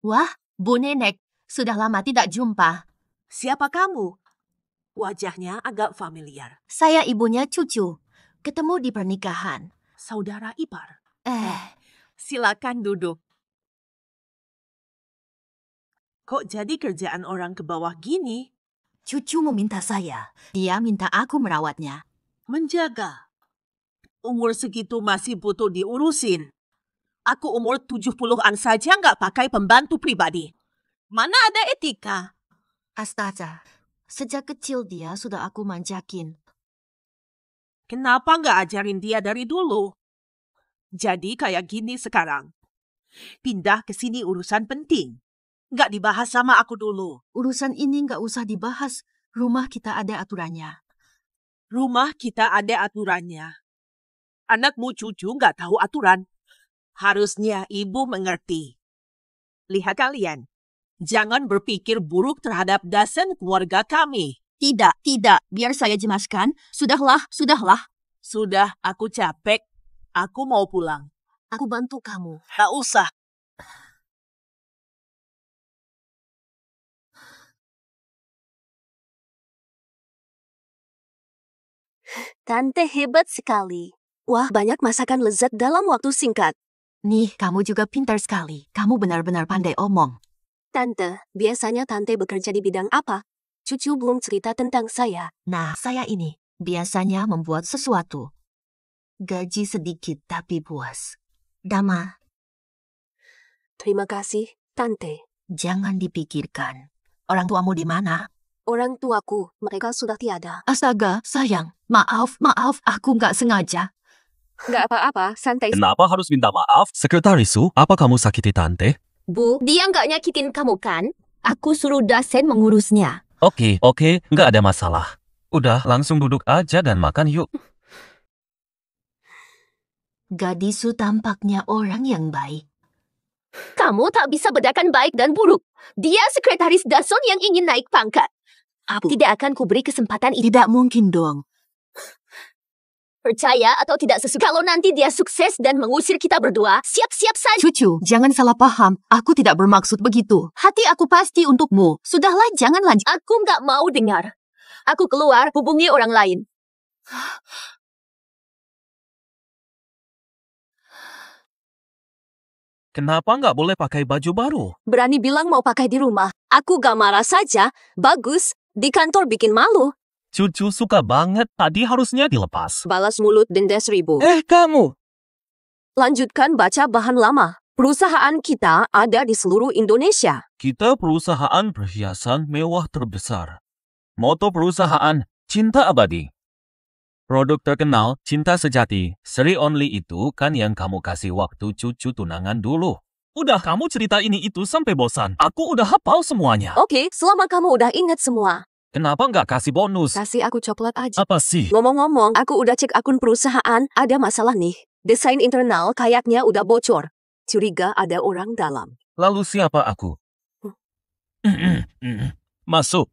Wah, Bu Nenek, sudah lama tidak jumpa. Siapa kamu? Wajahnya agak familiar. Saya ibunya Cucu. Ketemu di pernikahan. Saudara ipar. Silakan duduk. Kok jadi kerjaan orang ke bawah gini? Cucu meminta saya. Dia minta aku merawatnya. Menjaga. Umur segitu masih butuh diurusin. Aku umur 70-an saja nggak pakai pembantu pribadi. Mana ada etika? Astaga, sejak kecil dia sudah aku manjakin. Kenapa nggak ajarin dia dari dulu? Jadi kayak gini sekarang. Pindah ke sini urusan penting. Nggak dibahas sama aku dulu. Urusan ini nggak usah dibahas. Rumah kita ada aturannya. Rumah kita ada aturannya. Anakmu Cucu nggak tahu aturan. Harusnya ibu mengerti. Lihat kalian. Jangan berpikir buruk terhadap Dasen keluarga kami. Tidak. Biar saya jelaskan. Sudahlah. Sudah, aku capek. Aku mau pulang. Aku bantu kamu. Nggak usah. Tante hebat sekali. Wah, banyak masakan lezat dalam waktu singkat. Nih, kamu juga pintar sekali. Kamu benar-benar pandai omong. Tante, biasanya Tante bekerja di bidang apa? Cucu belum cerita tentang saya. Nah, saya ini biasanya membuat sesuatu. Gaji sedikit tapi puas. Dama, Terima kasih, Tante. jangan dipikirkan. Orang tuamu di mana? Orang tuaku, mereka sudah tiada. Astaga, sayang. Maaf, aku nggak sengaja. Nggak apa-apa, santai. Kenapa harus minta maaf? Sekretaris Su, apa kamu sakiti Tante? Bu, dia nggak nyakitin kamu kan? Aku suruh Dasen mengurusnya. Oke, nggak ada masalah. Udah, langsung duduk aja dan makan yuk. Gadis Su tampaknya orang yang baik. Kamu tak bisa bedakan baik dan buruk. Dia sekretaris Dason yang ingin naik pangkat. Tidak akan kuberi kesempatan itu. Tidak mungkin dong. Percaya atau tidak sesuka, kalau nanti dia sukses dan mengusir kita berdua, siap-siap saja. Cucu, jangan salah paham. Aku tidak bermaksud begitu. Hati aku pasti untukmu. Sudahlah, jangan lanjut. Aku nggak mau dengar. Aku keluar, hubungi orang lain. Kenapa nggak boleh pakai baju baru? Berani bilang mau pakai di rumah. Aku gak marah saja. Bagus, di kantor bikin malu. Cucu suka banget, tadi harusnya dilepas. Balas mulut denda 1000. Kamu! Lanjutkan baca bahan lama. Perusahaan kita ada di seluruh Indonesia. Kita perusahaan perhiasan mewah terbesar. Moto perusahaan, cinta abadi. Produk terkenal, cinta sejati. Seri Only itu kan yang kamu kasih waktu Cucu tunangan dulu. Udah, kamu cerita ini itu sampai bosan. Aku udah hafal semuanya. Oke, selama kamu udah ingat semua. Kenapa nggak kasih bonus? Kasih aku coklat aja. Apa sih? Ngomong-ngomong, aku udah cek akun perusahaan, ada masalah nih. Desain internal kayaknya udah bocor. Curiga ada orang dalam. Lalu siapa aku? Masuk.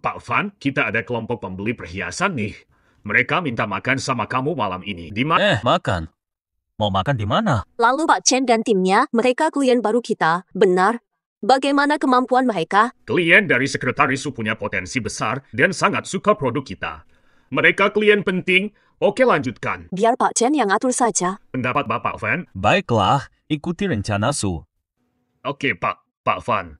Pak Van, kita ada kelompok pembeli perhiasan nih. Mereka minta makan sama kamu malam ini. Di mana? Makan? Mau makan di mana? Lalu Pak Chen dan timnya, mereka klien baru kita. Benar? Bagaimana kemampuan mereka? Klien dari sekretaris Su punya potensi besar dan sangat suka produk kita. Mereka klien penting. Oke, lanjutkan. Biar Pak Chen yang atur saja. Pendapat Bapak Van? Baiklah, ikuti rencana Su. Oke, Pak Van.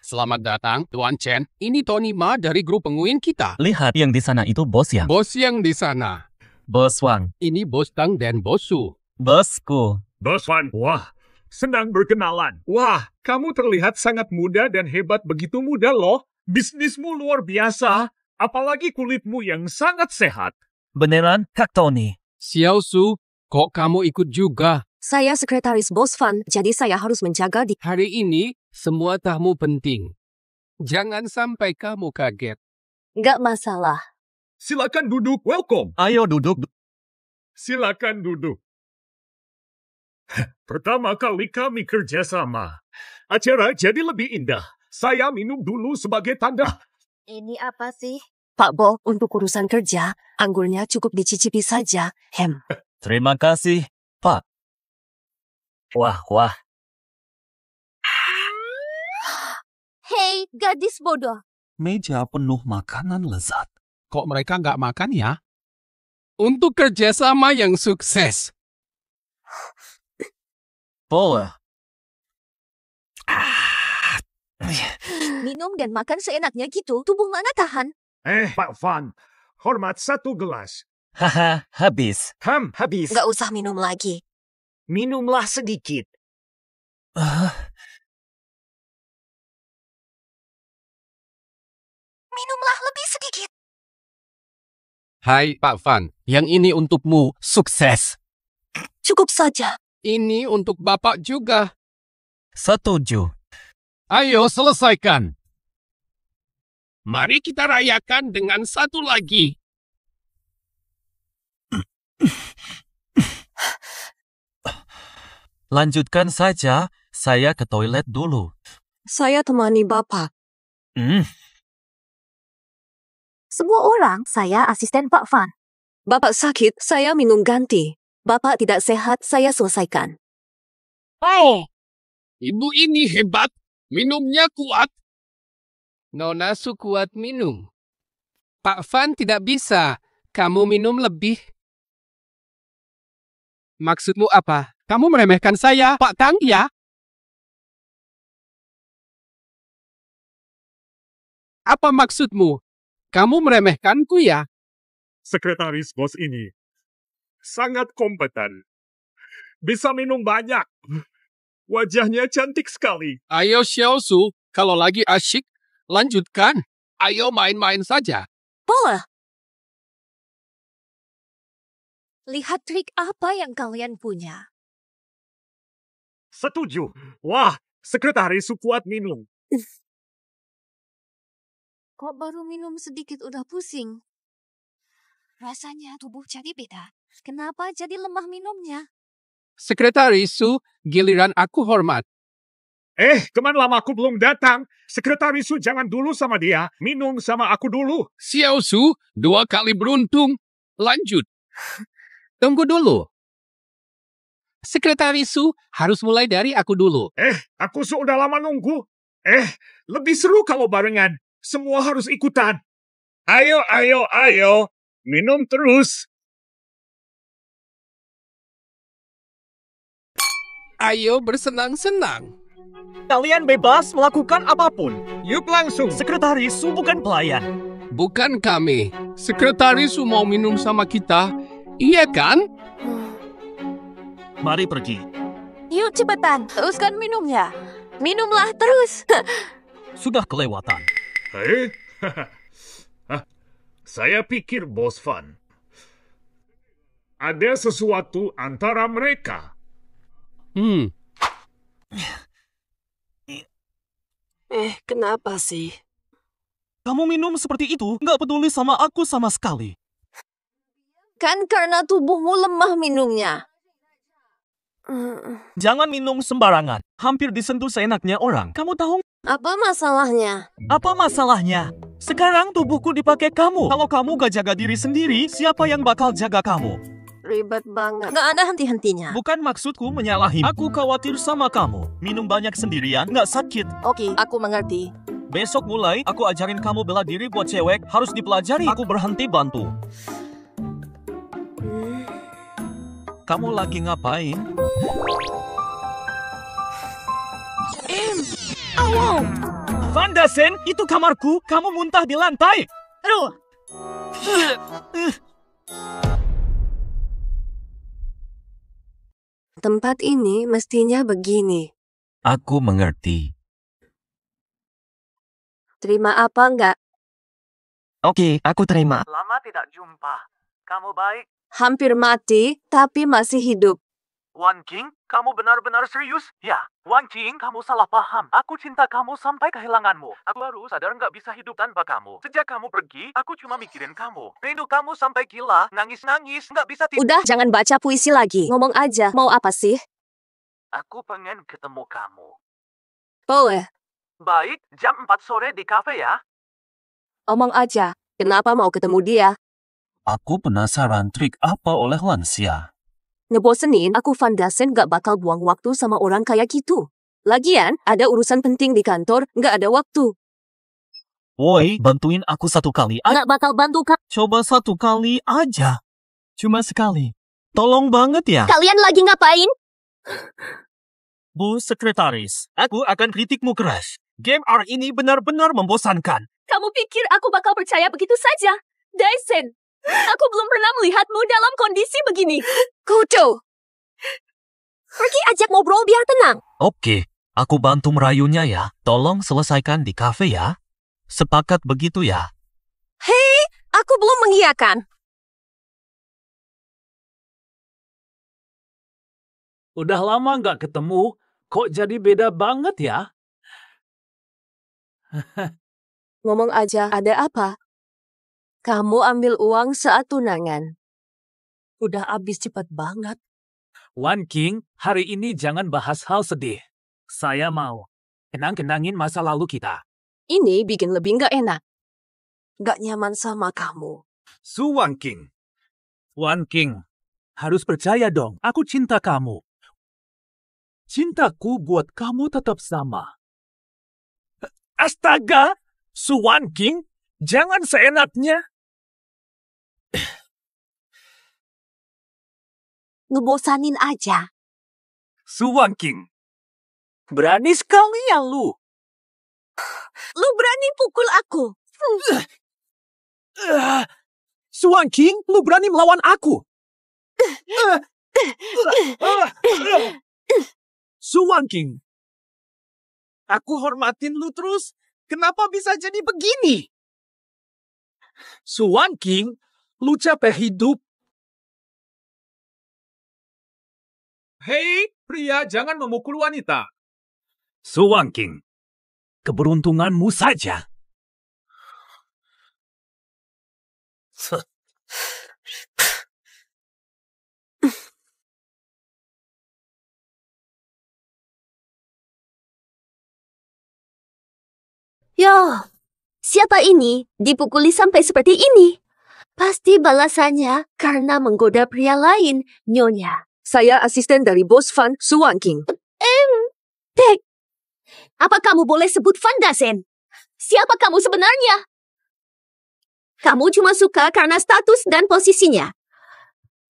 Selamat datang, Tuan Chen. Ini Tony Ma dari grup penguin kita. Lihat yang di sana itu Bos Yang. Bos yang di sana. Bos Wang. Ini Bos Tang dan Bos Su. Bosku. Bos Fan, wah, senang berkenalan. Wah, kamu terlihat sangat muda dan hebat, begitu muda loh. Bisnismu luar biasa, apalagi kulitmu yang sangat sehat. Beneran, Kak Tony? Xiao Su, kok kamu ikut juga? Saya sekretaris Bos Fan, jadi saya harus menjaga di... Hari ini, semua tamu penting. Jangan sampai kamu kaget. Nggak masalah. Silakan duduk, welcome. Ayo duduk. Silakan duduk. Pertama kali kami kerjasama. Acara jadi lebih indah. Saya minum dulu sebagai tanda. Ini apa sih? Pak Bo, untuk urusan kerja, anggurnya cukup dicicipi saja. Terima kasih, Pak. Wah. Hei, gadis bodoh. Meja penuh makanan lezat. Kok mereka nggak makan ya? Untuk kerjasama yang sukses. Boleh. Minum dan makan seenaknya gitu, tubuh mana tahan? Pak Fan, hormat satu gelas. Haha, habis. Habis. Nggak usah minum lagi. Minumlah sedikit. Minumlah lebih sedikit. Hai Pak Fan, yang ini untukmu, sukses. Cukup saja. Ini untuk Bapak juga. Setuju. Ayo selesaikan. Mari kita rayakan dengan satu lagi. Lanjutkan saja, saya ke toilet dulu. Saya temani Bapak. Semua orang, saya asisten Pak Fan. Bapak sakit, saya minum ganti. Bapak tidak sehat, saya selesaikan. Oh, ibu ini hebat. Minumnya kuat. Nona Su kuat minum. Pak Fan tidak bisa. Kamu minum lebih. Maksudmu apa? Kamu meremehkan saya, Pak Tang, ya? Apa maksudmu? Kamu meremehkanku, ya? Sekretaris bos ini sangat kompeten. Bisa minum banyak. Wajahnya cantik sekali. Ayo Xiao Su, kalau lagi asyik, lanjutkan. Ayo main-main saja. Boleh. Lihat trik apa yang kalian punya. Setuju. Wah, sekretaris kuat minum. Kok baru minum sedikit udah pusing? Rasanya tubuh jadi beda. Kenapa jadi lemah minumnya? Sekretaris Su, giliran aku hormat. Kemana lama aku belum datang? Sekretaris Su jangan dulu sama dia. Minum sama aku dulu. Xiao Su, 2 kali beruntung. Lanjut. Tunggu dulu. Sekretaris Su harus mulai dari aku dulu. Aku sudah lama nunggu. Lebih seru kalau barengan. Semua harus ikutan. Ayo. Minum terus. Ayo bersenang-senang. Kalian bebas melakukan apapun. Yuk langsung. Sekretaris Su bukan pelayan. Bukan kami. Sekretaris Su mau minum sama kita. Iya kan? Mari pergi. Yuk cepetan, teruskan minumnya. Minumlah terus. Sudah kelewatan. Saya pikir Bos Fan. Ada sesuatu antara mereka. Kenapa sih? Kamu minum seperti itu, nggak peduli sama aku sama sekali. Kan karena tubuhmu lemah minumnya. Jangan minum sembarangan. Hampir disentuh seenaknya orang. Kamu tahu? Apa masalahnya? Apa masalahnya? Sekarang tubuhku dipakai kamu. Kalau kamu gak jaga diri sendiri, siapa yang bakal jaga kamu? Ribet banget. Nggak ada henti-hentinya. Bukan maksudku menyalahi. Aku khawatir sama kamu. Minum banyak sendirian, nggak sakit. Oke, aku mengerti. Besok mulai, aku ajarin kamu bela diri buat cewek. Harus dipelajari. Aku berhenti bantu. Kamu lagi ngapain? Van Dasen, itu kamarku. Kamu muntah di lantai. Aduh, Tempat ini mestinya begini. Aku mengerti. Terima apa enggak? Oke, aku terima. Lama tidak jumpa. Kamu baik? Hampir mati, tapi masih hidup. Wan King, kamu benar-benar serius? Ya, Wan King, kamu salah paham. Aku cinta kamu sampai kehilanganmu. Aku baru sadar nggak bisa hidup tanpa kamu. Sejak kamu pergi, aku cuma mikirin kamu. Rindu kamu sampai gila, nangis-nangis, nggak bisa tidur. Udah, jangan baca puisi lagi. Ngomong aja, mau apa sih? Aku pengen ketemu kamu. Boleh, Baik, jam 4 sore di kafe ya. omong aja. Kenapa mau ketemu dia? Aku penasaran trik apa oleh lansia. Ngebosenin, aku Van Dasen gak bakal buang waktu sama orang kayak gitu. Lagian, ada urusan penting di kantor, gak ada waktu. Woi, bantuin aku satu kali. Gak bakal bantu Coba satu kali aja. Cuma sekali. Tolong banget ya. Kalian lagi ngapain? Bu Sekretaris, aku akan kritikmu keras. Game R ini benar-benar membosankan. Kamu pikir aku bakal percaya begitu saja? Daisen, aku belum pernah melihatmu dalam kondisi begini. Kudo! Pergi ajak ngobrol biar tenang. Oke, aku bantu merayunya ya. Tolong selesaikan di kafe ya. Sepakat begitu ya. Hei, aku belum mengiyakan. Udah lama nggak ketemu, kok jadi beda banget ya? Ngomong aja, ada apa? Kamu ambil uang saat tunangan. Udah habis cepat banget. Wan King, hari ini jangan bahas hal sedih. Saya mau kenang-kenangin masa lalu kita. Ini bikin lebih gak enak. Gak nyaman sama kamu. Su Wan King. Wan King, harus percaya dong, aku cinta kamu. Cintaku buat kamu tetap sama. Astaga, Su Wan King, jangan seenaknya. Ngebosanin aja. Su Wan King, berani sekali ya lu. Lu berani pukul aku. Su Wan King, lu berani melawan aku. Su Wan King, aku hormatin lu terus. Kenapa bisa jadi begini? Su Wan King, lu capek hidup. Hei, pria, jangan memukul wanita. Su Wan King, keberuntunganmu saja. Yo, siapa ini dipukuli sampai seperti ini? Pasti balasannya karena menggoda pria lain, Nyonya. Saya asisten dari bos Van Suwan King. Dek, apa kamu boleh sebut Van Dasen? Siapa kamu sebenarnya? Kamu cuma suka karena status dan posisinya.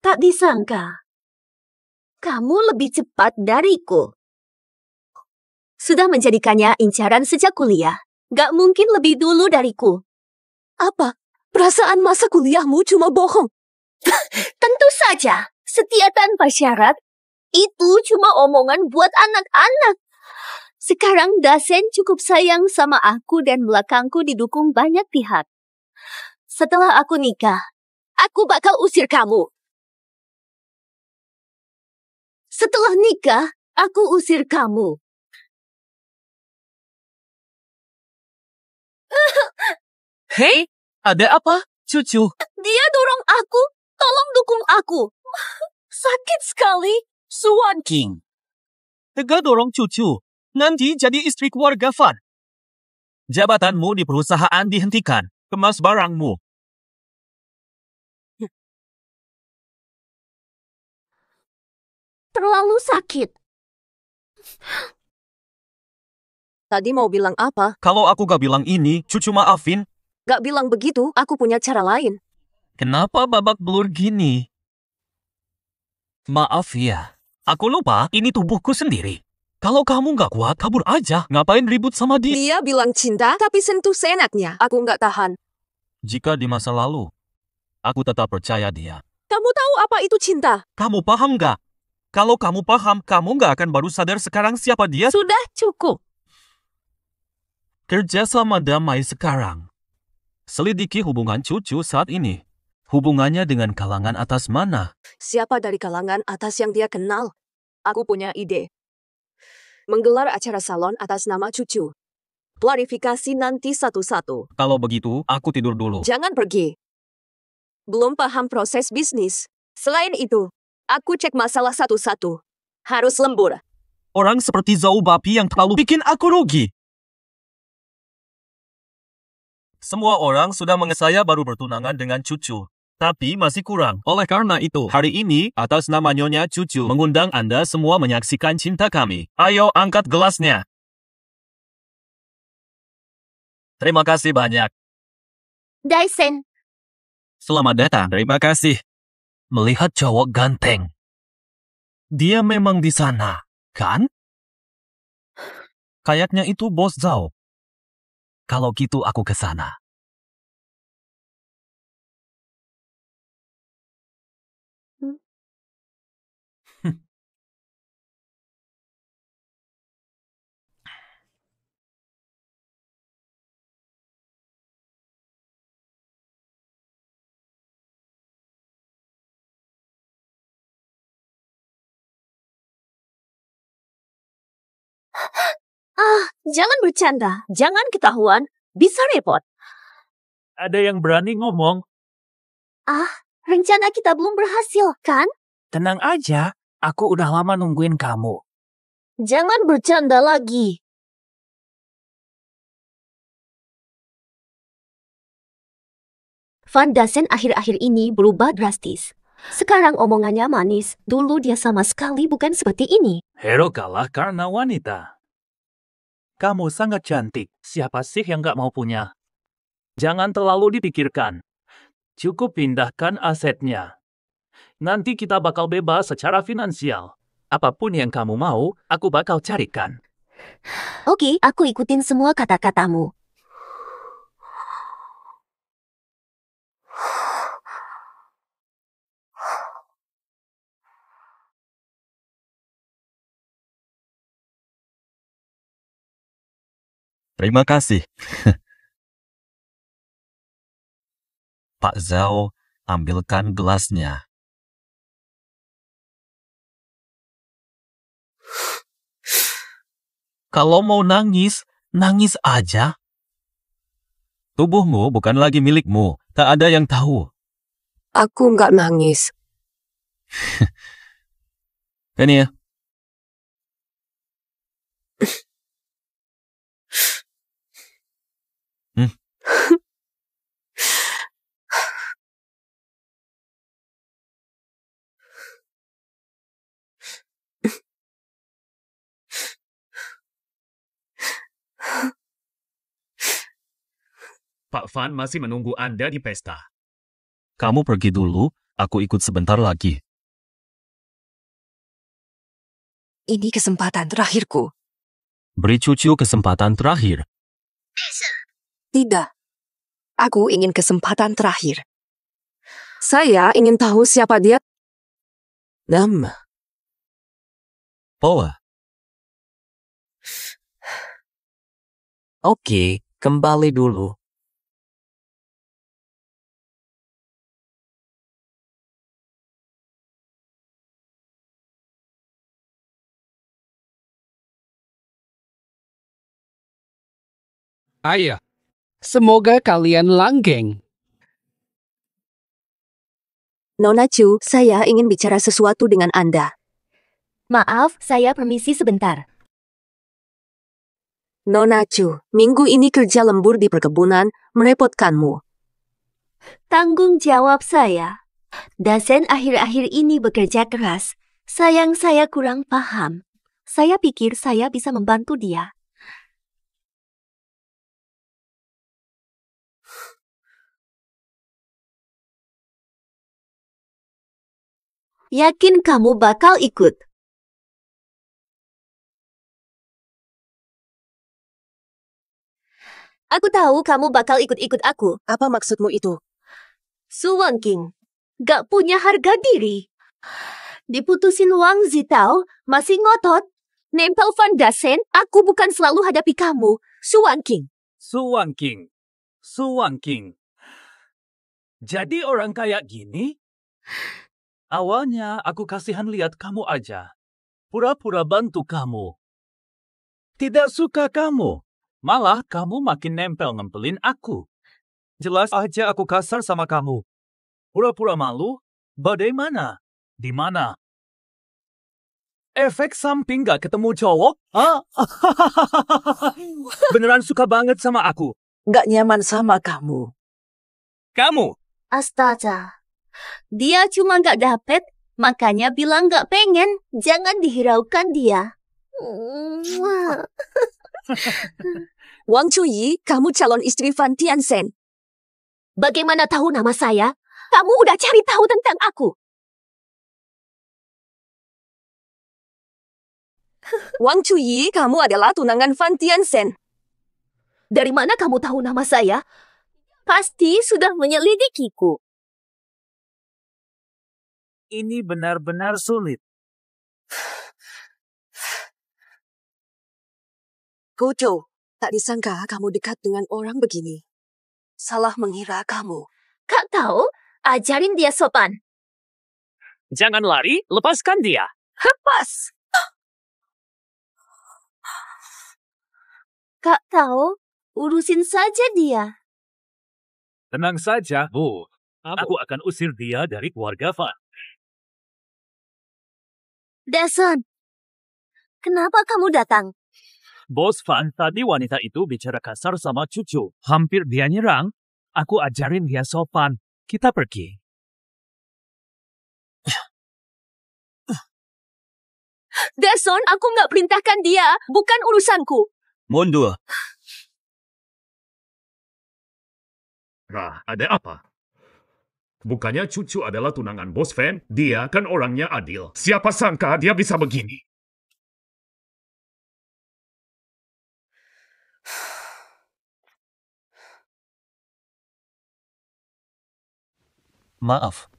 Tak disangka, kamu lebih cepat dariku. Sudah menjadikannya incaran sejak kuliah. Gak mungkin lebih dulu dariku. Apa? Perasaan masa kuliahmu cuma bohong? Tentu saja, setia tanpa syarat itu cuma omongan buat anak-anak. Sekarang Dasen cukup sayang sama aku dan belakangku didukung banyak pihak. Setelah aku nikah, aku bakal usir kamu. Setelah nikah, aku usir kamu. Hei, ada apa, cucu? Dia dorong aku. Tolong dukung aku. Sakit sekali. Suwan King. Tega dorong cucu. Nanti jadi istri keluarga Van. Jabatanmu di perusahaan dihentikan. Kemas barangmu. Terlalu sakit. Tadi mau bilang apa? Kalau aku gak bilang ini, cucu maafin. Gak bilang begitu, aku punya cara lain. Kenapa babak belur gini? Maaf ya, aku lupa ini tubuhku sendiri. Kalau kamu nggak kuat, kabur aja. Ngapain ribut sama dia? Dia bilang cinta, tapi sentuh seenaknya. Aku nggak tahan. Jika di masa lalu, aku tetap percaya dia. Kamu tahu apa itu cinta? Kamu paham nggak? Kalau kamu paham, kamu nggak akan baru sadar sekarang siapa dia. Sudah cukup. Kerja sama damai sekarang. Selidiki hubungan cucu saat ini. Hubungannya dengan kalangan atas mana? Siapa dari kalangan atas yang dia kenal? Aku punya ide. Menggelar acara salon atas nama cucu. Klarifikasi nanti satu-satu. Kalau begitu, aku tidur dulu. Jangan pergi. Belum paham proses bisnis. Selain itu, aku cek masalah satu-satu. Harus lembur. Orang seperti Zhou Bapi yang terlalu bikin aku rugi. Semua orang sudah saya baru bertunangan dengan cucu. Tapi masih kurang. Oleh karena itu, hari ini, atas nama Nyonya Cucu, mengundang Anda semua menyaksikan cinta kami. Ayo angkat gelasnya. Terima kasih banyak. Daisen, Selamat datang. Terima kasih. Melihat cowok ganteng. Dia memang di sana, kan? Kayaknya itu Bos Zhao. Kalau gitu aku ke sana. Jangan bercanda. Jangan ketahuan. Bisa repot. Ada yang berani ngomong? Rencana kita belum berhasil, kan? Tenang aja, aku udah lama nungguin kamu. Jangan bercanda lagi. Van Dasen akhir-akhir ini berubah drastis. Sekarang omongannya manis. Dulu dia sama sekali bukan seperti ini. Hero kalah karena wanita. Kamu sangat cantik. Siapa sih yang gak mau punya? Jangan terlalu dipikirkan. Cukup pindahkan asetnya. Nanti kita bakal bebas secara finansial. Apapun yang kamu mau, aku bakal carikan. Oke, aku ikutin semua kata-katamu. Terima kasih. Pak Zhao, ambilkan gelasnya. Kalau mau nangis, nangis aja. Tubuhmu bukan lagi milikmu. Tak ada yang tahu. Aku nggak nangis. Ini ya. Pak Van masih menunggu Anda di pesta. Kamu pergi dulu, aku ikut sebentar lagi. Ini kesempatan terakhirku. Beri cucu kesempatan terakhir. Tidak. Aku ingin kesempatan terakhir. Saya ingin tahu siapa dia. Nama. Poa. Oke, kembali dulu. Ayah, semoga kalian langgeng. Nona Chu, saya ingin bicara sesuatu dengan Anda. Maaf, saya permisi sebentar. Nona Chu, minggu ini kerja lembur di perkebunan merepotkanmu. Tanggung jawab saya. Dasen akhir-akhir ini bekerja keras. Sayang saya kurang paham. Saya pikir saya bisa membantu dia. Yakin kamu bakal ikut? Aku tahu kamu bakal ikut-ikut aku. Apa maksudmu itu? Su Wangking, gak punya harga diri. Diputusin Wang Zitao, masih ngotot. Nempel Van Dasen, aku bukan selalu hadapi kamu. Su Wangking. Su Wangking. Su Wangking. Jadi orang kayak gini? Awalnya aku kasihan lihat kamu aja. Pura-pura bantu kamu. Tidak suka kamu. Malah kamu makin nempel-nempelin aku. Jelas aja aku kasar sama kamu. Pura-pura malu? Bagaimana? Di mana? Efek samping gak ketemu cowok? Hah? Beneran suka banget sama aku. Gak nyaman sama kamu. Kamu? Astaga. Dia cuma gak dapet, makanya bilang gak pengen. Jangan dihiraukan dia. Wang Chuyi, kamu calon istri Fan Tiansen. Bagaimana tahu nama saya? Kamu udah cari tahu tentang aku. Wang Chuyi, kamu adalah tunangan Fan Tiansen. Dari mana kamu tahu nama saya? Pasti sudah menyelidikiku. Ini benar-benar sulit. Gojo, tak disangka kamu dekat dengan orang begini. Salah mengira kamu. Kak tahu, ajarin dia sopan. Jangan lari, lepaskan dia. Lepas. Kak tahu, urusin saja dia. Tenang saja, Bu. Aku akan usir dia dari keluarga Fan. Dason, kenapa kamu datang? Bos Fan, tadi wanita itu bicara kasar sama cucu. Hampir dia nyerang. Aku ajarin dia sopan. Kita pergi. Dason, aku nggak perintahkan dia. Bukan urusanku. Mundur. Nah, ada apa? Bukannya cucu adalah tunangan Bos Fan? Dia kan orangnya adil. Siapa sangka dia bisa begini? Maaf.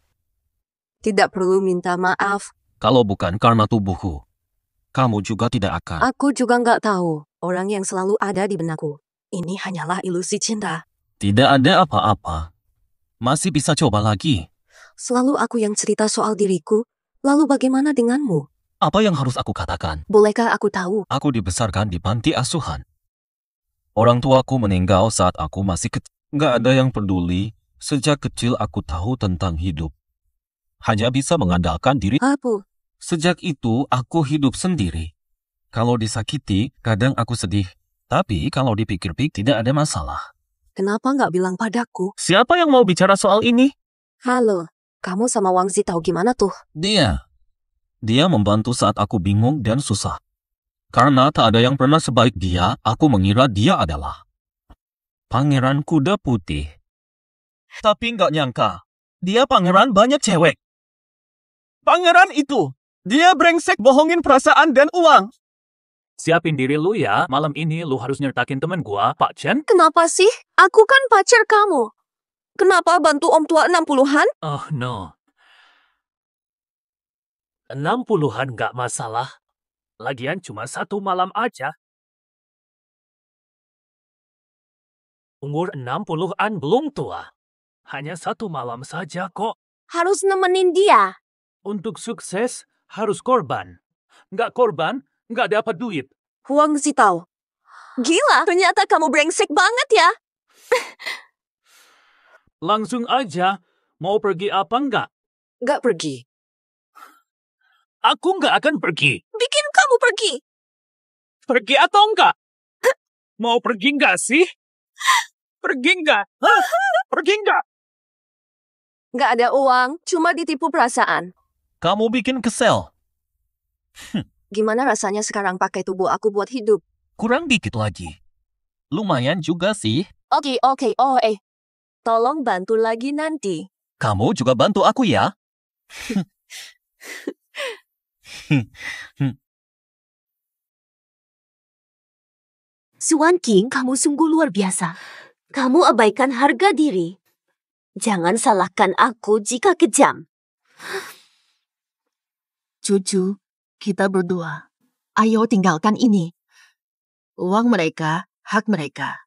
Tidak perlu minta maaf. Kalau bukan karena tubuhku, kamu juga tidak akan. Aku juga nggak tahu orang yang selalu ada di benakku. Ini hanyalah ilusi cinta. Tidak ada apa-apa. Masih bisa coba lagi. Selalu aku yang cerita soal diriku. Lalu bagaimana denganmu? Apa yang harus aku katakan? Bolehkah aku tahu? Aku dibesarkan di panti asuhan. Orang tuaku meninggal saat aku masih kecil. Nggak ada yang peduli. Sejak kecil aku tahu tentang hidup. Hanya bisa mengandalkan diri. Apa? Sejak itu aku hidup sendiri. Kalau disakiti, kadang aku sedih. Tapi kalau dipikir-pikir tidak ada masalah. Kenapa nggak bilang padaku? Siapa yang mau bicara soal ini? Halo, kamu sama Wang Zi tahu gimana tuh? Dia. Dia membantu saat aku bingung dan susah. Karena tak ada yang pernah sebaik dia, aku mengira dia adalah pangeran kuda putih. Tapi nggak nyangka, dia pangeran banyak cewek. Pangeran itu, dia brengsek bohongin perasaan dan uang. Siapin diri lu ya, malam ini lu harus nyertakin temen gua, Pak Chen. Kenapa sih? Aku kan pacar kamu. Kenapa bantu om tua 60-an? Oh no. 60-an nggak masalah. Lagian cuma 1 malam aja. Umur 60-an belum tua. Hanya 1 malam saja kok. Harus nemenin dia. Untuk sukses, harus korban. Nggak korban, nggak dapat duit. Huang Zitao. Gila, ternyata kamu brengsek banget ya. Langsung aja, mau pergi apa nggak? Nggak pergi. Aku nggak akan pergi. Bikin kamu pergi. Pergi atau enggak? Mau pergi nggak sih? Pergi nggak? Hah? Pergi nggak? Nggak ada uang, cuma ditipu perasaan. Kamu bikin kesel. Gimana rasanya sekarang pakai tubuh aku buat hidup? Kurang dikit lagi. Lumayan juga sih. Oke, tolong bantu lagi nanti. Kamu juga bantu aku ya. Swan King, kamu sungguh luar biasa. Kamu abaikan harga diri. Jangan salahkan aku jika kejam. Cucu, kita berdua. Ayo tinggalkan ini. Uang mereka, hak mereka.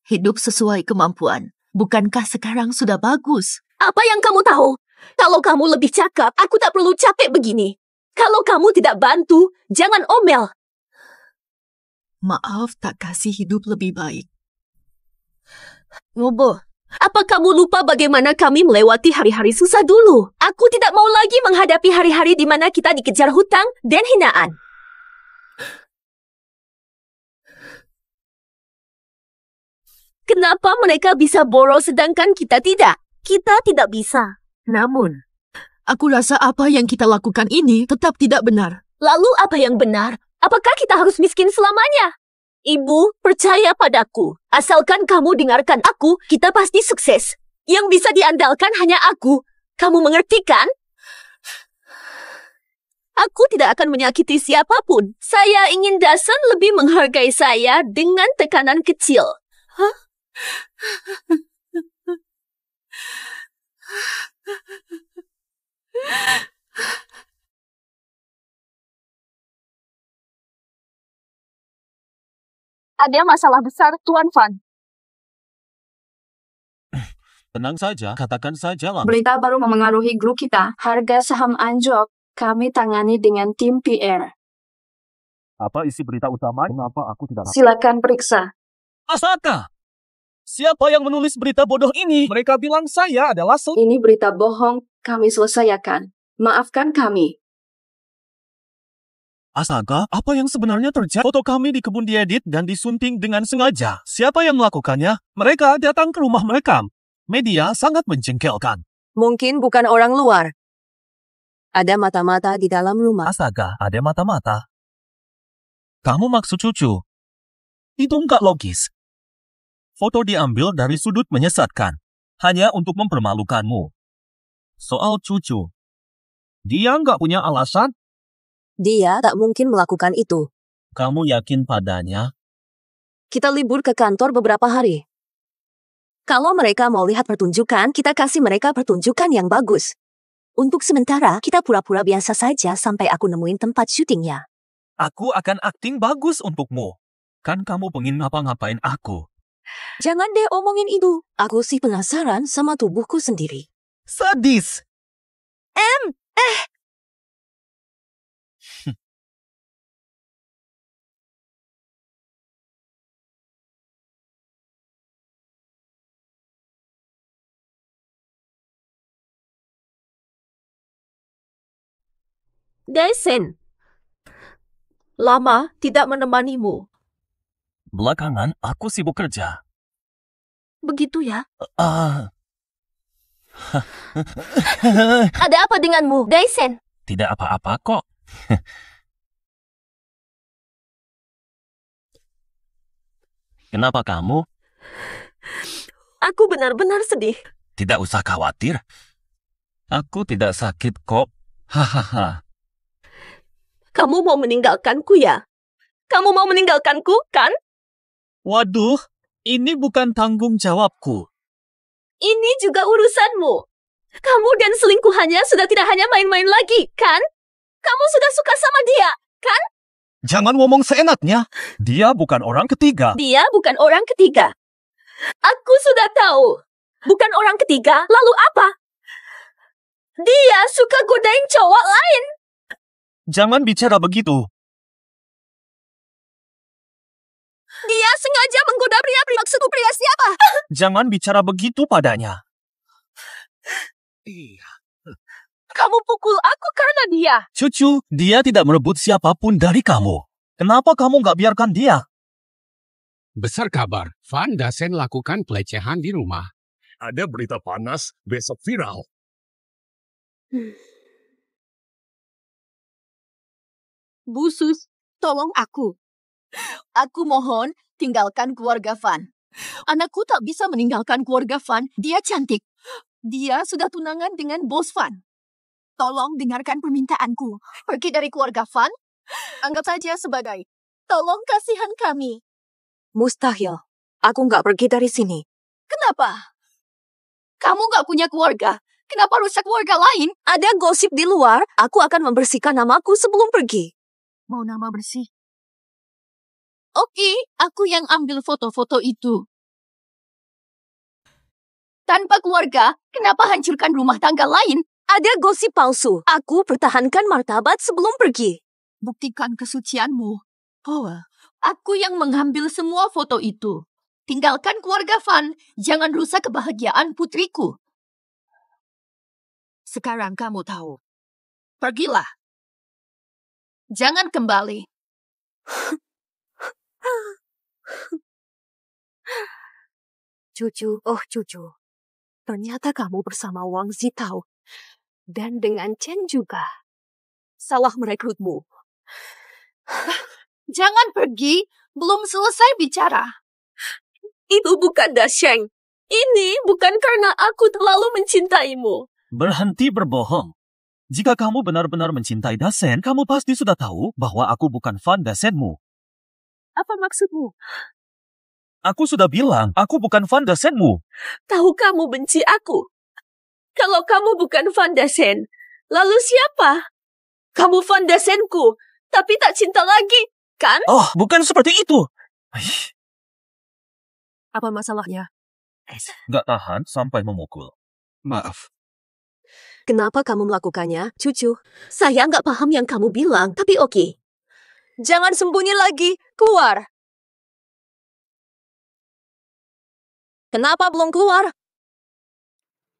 Hidup sesuai kemampuan. Bukankah sekarang sudah bagus? Apa yang kamu tahu? Kalau kamu lebih cakap, aku tak perlu capek begini. Kalau kamu tidak bantu, jangan omel. Maaf tak kasih hidup lebih baik. Ngobo, apa kamu lupa bagaimana kami melewati hari-hari susah dulu? Aku tidak mau lagi menghadapi hari-hari di mana kita dikejar hutang dan hinaan. Kenapa mereka bisa boros sedangkan kita tidak? Kita tidak bisa. Namun, aku rasa apa yang kita lakukan ini tetap tidak benar. Lalu apa yang benar? Apakah kita harus miskin selamanya? Ibu, percaya padaku. Asalkan kamu dengarkan aku, kita pasti sukses. Yang bisa diandalkan hanya aku. Kamu mengerti kan? Aku tidak akan menyakiti siapapun. Saya ingin Dasan lebih menghargai saya dengan tekanan kecil. Hah? Ada masalah besar, Tuan Fan. Tenang saja, katakan saja langsung. Berita baru memengaruhi grup kita. Harga saham anjlok. Kami tangani dengan tim PR. Apa isi berita utama? Kenapa aku tidak... Silakan periksa. Asaka! Siapa yang menulis berita bodoh ini? Mereka bilang saya adalah Ini berita bohong. Kami selesaikan. Maafkan kami. Asaka, apa yang sebenarnya terjadi? Foto kami di kebun diedit dan disunting dengan sengaja. Siapa yang melakukannya? Mereka datang ke rumah merekam. Media sangat menjengkelkan. Mungkin bukan orang luar. Ada mata-mata di dalam rumah. Astaga, ada mata-mata. Kamu maksud cucu? Itu nggak logis. Foto diambil dari sudut menyesatkan. Hanya untuk mempermalukanmu. Soal cucu. Dia nggak punya alasan? Dia tak mungkin melakukan itu. Kamu yakin padanya? Kita libur ke kantor beberapa hari. Kalau mereka mau lihat pertunjukan, kita kasih mereka pertunjukan yang bagus. Untuk sementara, kita pura-pura biasa saja sampai aku nemuin tempat syutingnya. Aku akan akting bagus untukmu. Kan kamu pengen ngapa-ngapain aku. Jangan deh omongin itu. Aku sih penasaran sama tubuhku sendiri. Sadis! Daisen, lama tidak menemanimu. Belakangan, aku sibuk kerja. Begitu ya? Ada apa denganmu, Daisen? Tidak apa-apa kok. Kenapa kamu? Aku benar-benar sedih. Tidak usah khawatir. Aku tidak sakit kok. Hahaha. Kamu mau meninggalkanku ya? Kamu mau meninggalkanku, kan? Waduh, ini bukan tanggung jawabku. Ini juga urusanmu. Kamu dan selingkuhannya sudah tidak hanya main-main lagi, kan? Kamu sudah suka sama dia, kan? Jangan ngomong seenaknya. Dia bukan orang ketiga. Dia bukan orang ketiga. Aku sudah tahu. Bukan orang ketiga, lalu apa? Dia suka godain cowok lain. Jangan bicara begitu. Dia sengaja menggoda pria. Maksudku pria siapa? Jangan bicara begitu padanya. Kamu pukul aku karena dia. Cucu, dia tidak merebut siapapun dari kamu. Kenapa kamu nggak biarkan dia? Besar kabar, Van Dasen lakukan pelecehan di rumah. Ada berita panas, besok viral. Bu Sus, tolong aku. Aku mohon, tinggalkan keluarga Van. Anakku tak bisa meninggalkan keluarga Van. Dia cantik. Dia sudah tunangan dengan bos Van. Tolong dengarkan permintaanku. Pergi dari keluarga Van. Anggap saja sebagai tolong kasihan kami. Mustahil. Aku nggak pergi dari sini. Kenapa? Kamu nggak punya keluarga. Kenapa rusak keluarga lain? Ada gosip di luar, aku akan membersihkan namaku sebelum pergi. Mau nama bersih? Oke, aku yang ambil foto-foto itu. Tanpa keluarga, kenapa hancurkan rumah tangga lain? Ada gosip palsu. Aku pertahankan martabat sebelum pergi. Buktikan kesucianmu. Powell, aku yang mengambil semua foto itu. Tinggalkan keluarga Van, jangan rusak kebahagiaan putriku. Sekarang kamu tahu. Pergilah. Jangan kembali. Cucu, oh cucu. Ternyata kamu bersama Wang Zitao. Dan dengan Chen juga. Salah merekrutmu. Jangan pergi, belum selesai bicara. Itu bukan Dasheng. Ini bukan karena aku terlalu mencintaimu. Berhenti berbohong. Jika kamu benar-benar mencintai Dasen, kamu pasti sudah tahu bahwa aku bukan fan Dasenmu. Apa maksudmu? Aku sudah bilang, aku bukan fan Dasenmu. Tahu kamu benci aku. Kalau kamu bukan fan Dasen, lalu siapa? Kamu fan Dasenku, tapi tak cinta lagi, kan? Oh, bukan seperti itu. Apa masalahnya? Gak tahan sampai memukul. Maaf. Kenapa kamu melakukannya, cucu? Saya nggak paham yang kamu bilang, tapi oke. Jangan sembunyi lagi. Keluar. Kenapa belum keluar?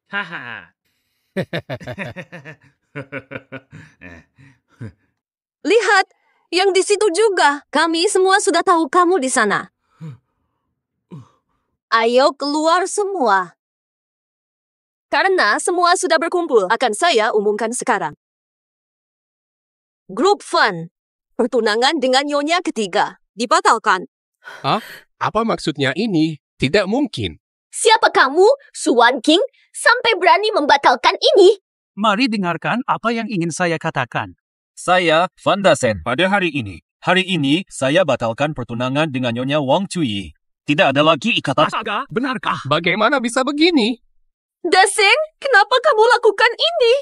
Haha. Lihat, yang di situ juga. Kami semua sudah tahu kamu di sana. Ayo keluar semua. Karena semua sudah berkumpul, akan saya umumkan sekarang. Grup Fun, pertunangan dengan nyonya ketiga, dibatalkan. Hah? Apa maksudnya ini? Tidak mungkin. Siapa kamu, Suan King, sampai berani membatalkan ini? Mari dengarkan apa yang ingin saya katakan. Saya, Van Dasen, pada hari ini. Hari ini, saya batalkan pertunangan dengan Nyonya Wang Cui. Tidak ada lagi ikatan. Astaga, benarkah? Bagaimana bisa begini? Dasen, kenapa kamu lakukan ini?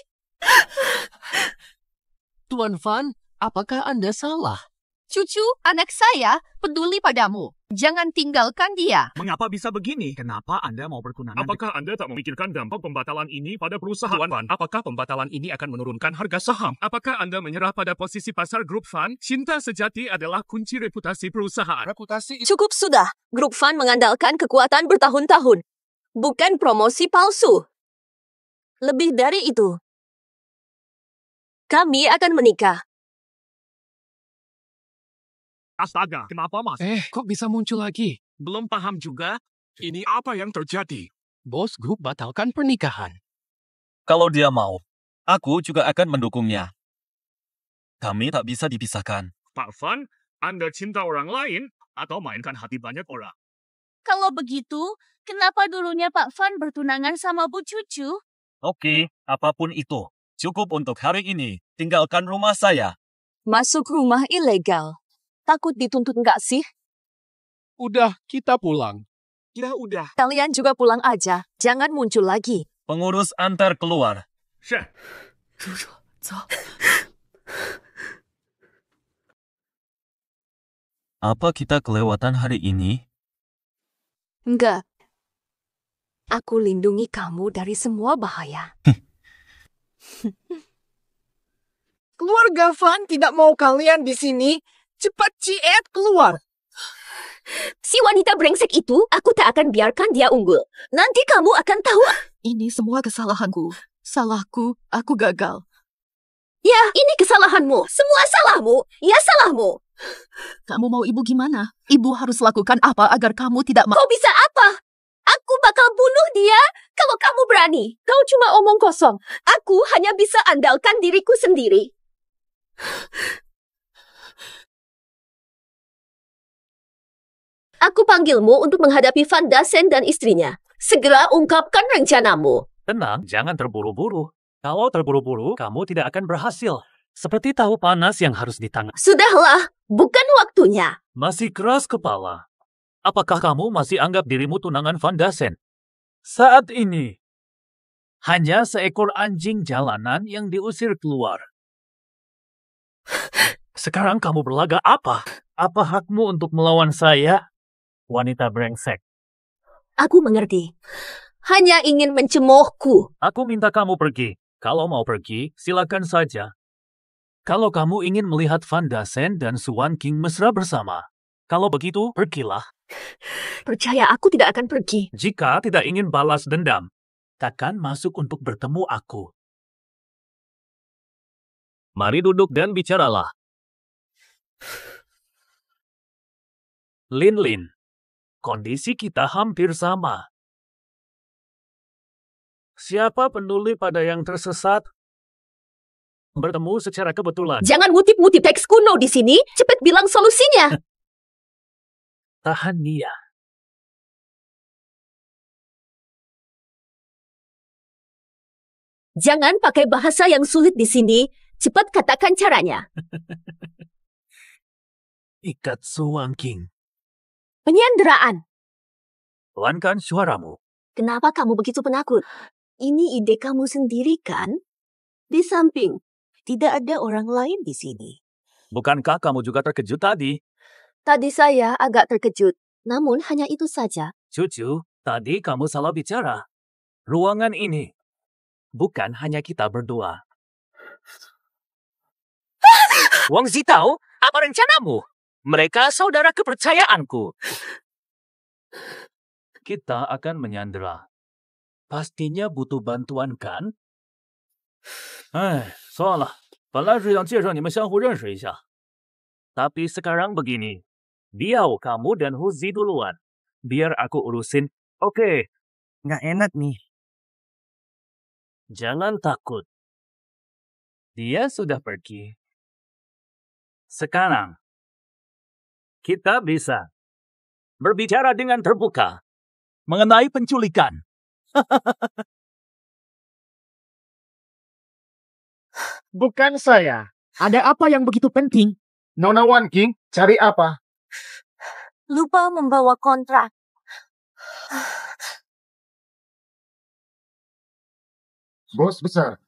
Tuan Van, apakah Anda salah? Cucu, anak saya peduli padamu. Jangan tinggalkan dia. Mengapa bisa begini? Kenapa Anda mau bertunangan? Apakah Anda tak memikirkan dampak pembatalan ini pada perusahaan? Tuan Van, apakah pembatalan ini akan menurunkan harga saham? Apakah Anda menyerah pada posisi pasar grup Van? Cinta sejati adalah kunci reputasi perusahaan. Reputasi Cukup sudah. Grup Fun mengandalkan kekuatan bertahun-tahun. Bukan promosi palsu. Lebih dari itu. Kami akan menikah. Astaga, kenapa mas? kok bisa muncul lagi? Belum paham juga. Ini apa yang terjadi? Bos grup batalkan pernikahan. Kalau dia mau, aku juga akan mendukungnya. Kami tak bisa dipisahkan. Pak Van, Anda cinta orang lain atau mainkan hati banyak orang? Kalau begitu, kenapa dulunya Pak Van bertunangan sama Bu Cucu? Oke, apapun itu. Cukup untuk hari ini. Tinggalkan rumah saya. Masuk rumah ilegal. Takut dituntut nggak sih? Udah, kita pulang. Ya udah. Kalian juga pulang aja. Jangan muncul lagi. Pengurus antar keluar. Syah. Apa kita kelewatan hari ini? Enggak. Aku lindungi kamu dari semua bahaya. Keluarga Van tidak mau kalian di sini. Cepat Ciet keluar. Si wanita brengsek itu, aku tak akan biarkan dia unggul. Nanti kamu akan tahu. Ini semua kesalahanku. Salahku, aku gagal. Ya, ini kesalahanmu. Semua salahmu. Ya, salahmu. Kamu mau ibu gimana? Ibu harus lakukan apa agar kamu tidak Kau bisa apa? Aku bakal bunuh dia kalau kamu berani. Kau cuma omong kosong. Aku hanya bisa andalkan diriku sendiri. Aku panggilmu untuk menghadapi Van Dasen dan istrinya. Segera ungkapkan rencanamu. Tenang, jangan terburu-buru. Kalau terburu-buru, kamu tidak akan berhasil. Seperti tahu panas yang harus ditangani. Sudahlah, bukan waktunya. Masih keras kepala. Apakah kamu masih anggap dirimu tunangan Van Dassen? Saat ini, hanya seekor anjing jalanan yang diusir keluar. Sekarang kamu berlagak apa? Apa hakmu untuk melawan saya, wanita brengsek? Aku mengerti. Hanya ingin mencemoohku. Aku minta kamu pergi. Kalau mau pergi, silakan saja. Kalau kamu ingin melihat Van Dassen dan Swan King mesra bersama, kalau begitu, pergilah. Percaya aku tidak akan pergi. Jika tidak ingin balas dendam, takkan masuk untuk bertemu aku. Mari duduk dan bicaralah. Lin, kondisi kita hampir sama. Siapa peduli pada yang tersesat? Bertemu secara kebetulan. Jangan ngutip-ngutip teks kuno di sini. Cepat bilang solusinya. Tahan Nia. Jangan pakai bahasa yang sulit di sini. Cepat katakan caranya. Ikat Swan King. Penyanderaan. Pelankan suaramu. Kenapa kamu begitu penakut? Ini ide kamu sendiri kan? Di samping, tidak ada orang lain di sini. Bukankah kamu juga terkejut tadi? Tadi saya agak terkejut, namun hanya itu saja. Cucu, tadi kamu salah bicara. Ruangan ini bukan hanya kita berdua. Wang Zitao, apa rencanamu? Mereka saudara kepercayaanku. Kita akan menyandera. Pastinya butuh bantuan kan? 算了，本来是想介绍你们相互认识一下。Tapi sekarang begini, Biao kamu dan Huzi duluan. Biar aku urusin. Oke. Nggak enak nih. Jangan takut. Dia sudah pergi. Sekarang, kita bisa berbicara dengan terbuka mengenai penculikan. Bukan saya. Ada apa yang begitu penting? Nona Wan King, cari apa? Lupa membawa kontrak. Bos besar.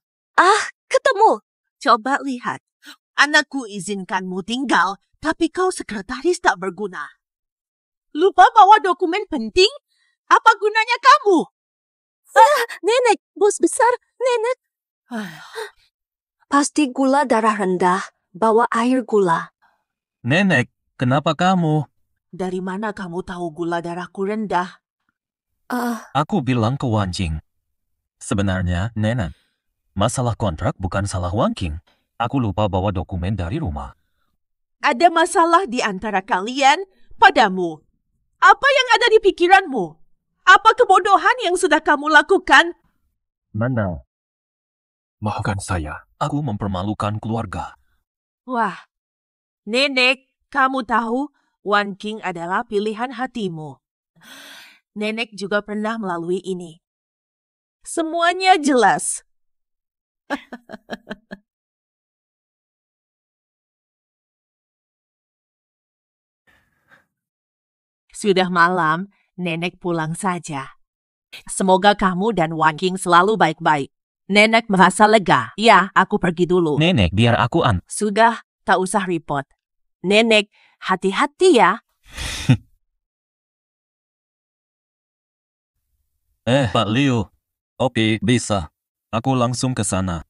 Ketemu. Coba lihat. Anakku izinkanmu tinggal, tapi kau sekretaris tak berguna. Lupa bawa dokumen penting? Apa gunanya kamu? Nenek, bos besar, nenek. Pasti gula darah rendah. Bawa air gula. Nenek, kenapa kamu? Dari mana kamu tahu gula darahku rendah? Aku bilang ke Wan Jing. Sebenarnya, Nenek, masalah kontrak bukan salah Wan King. Aku lupa bawa dokumen dari rumah. Ada masalah di antara kalian padamu. Apa yang ada di pikiranmu? Apa kebodohan yang sudah kamu lakukan? Mana? Maafkan saya, aku mempermalukan keluarga. Wah, Nenek, kamu tahu Wan King adalah pilihan hatimu. Nenek juga pernah melalui ini. Semuanya jelas. Sudah malam, Nenek pulang saja. Semoga kamu dan Wan King selalu baik-baik. Nenek merasa lega. Ya, aku pergi dulu. Nenek, biar aku Sudah, tak usah repot. Nenek, hati-hati ya. Pak Liu. Oke, bisa. Aku langsung ke sana.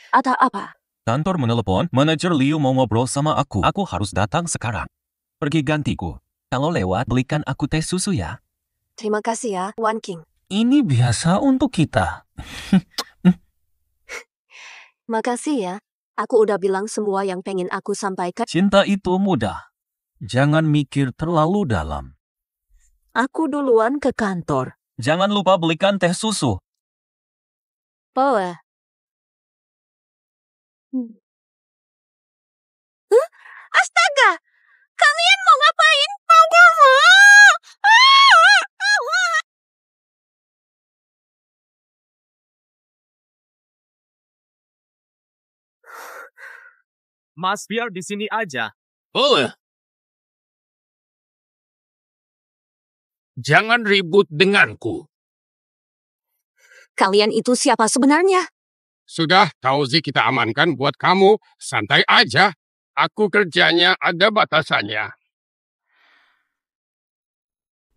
Ada apa? Kantor menelepon, manajer Liu mau ngobrol sama aku. Aku harus datang sekarang. Pergi gantiku. Kalau lewat, belikan aku teh susu ya. Terima kasih ya, Wan King. Ini biasa untuk kita. Makasih ya. Aku udah bilang semua yang pengen aku sampaikan. Cinta itu mudah. Jangan mikir terlalu dalam. Aku duluan ke kantor. Jangan lupa belikan teh susu. Bawa. Astaga! Kalian mau ngapain? Mas, biar di sini aja. Boleh. Jangan ribut denganku. Kalian itu siapa sebenarnya? Sudah, Tauzi kita amankan buat kamu. Santai aja. Aku kerjanya ada batasannya.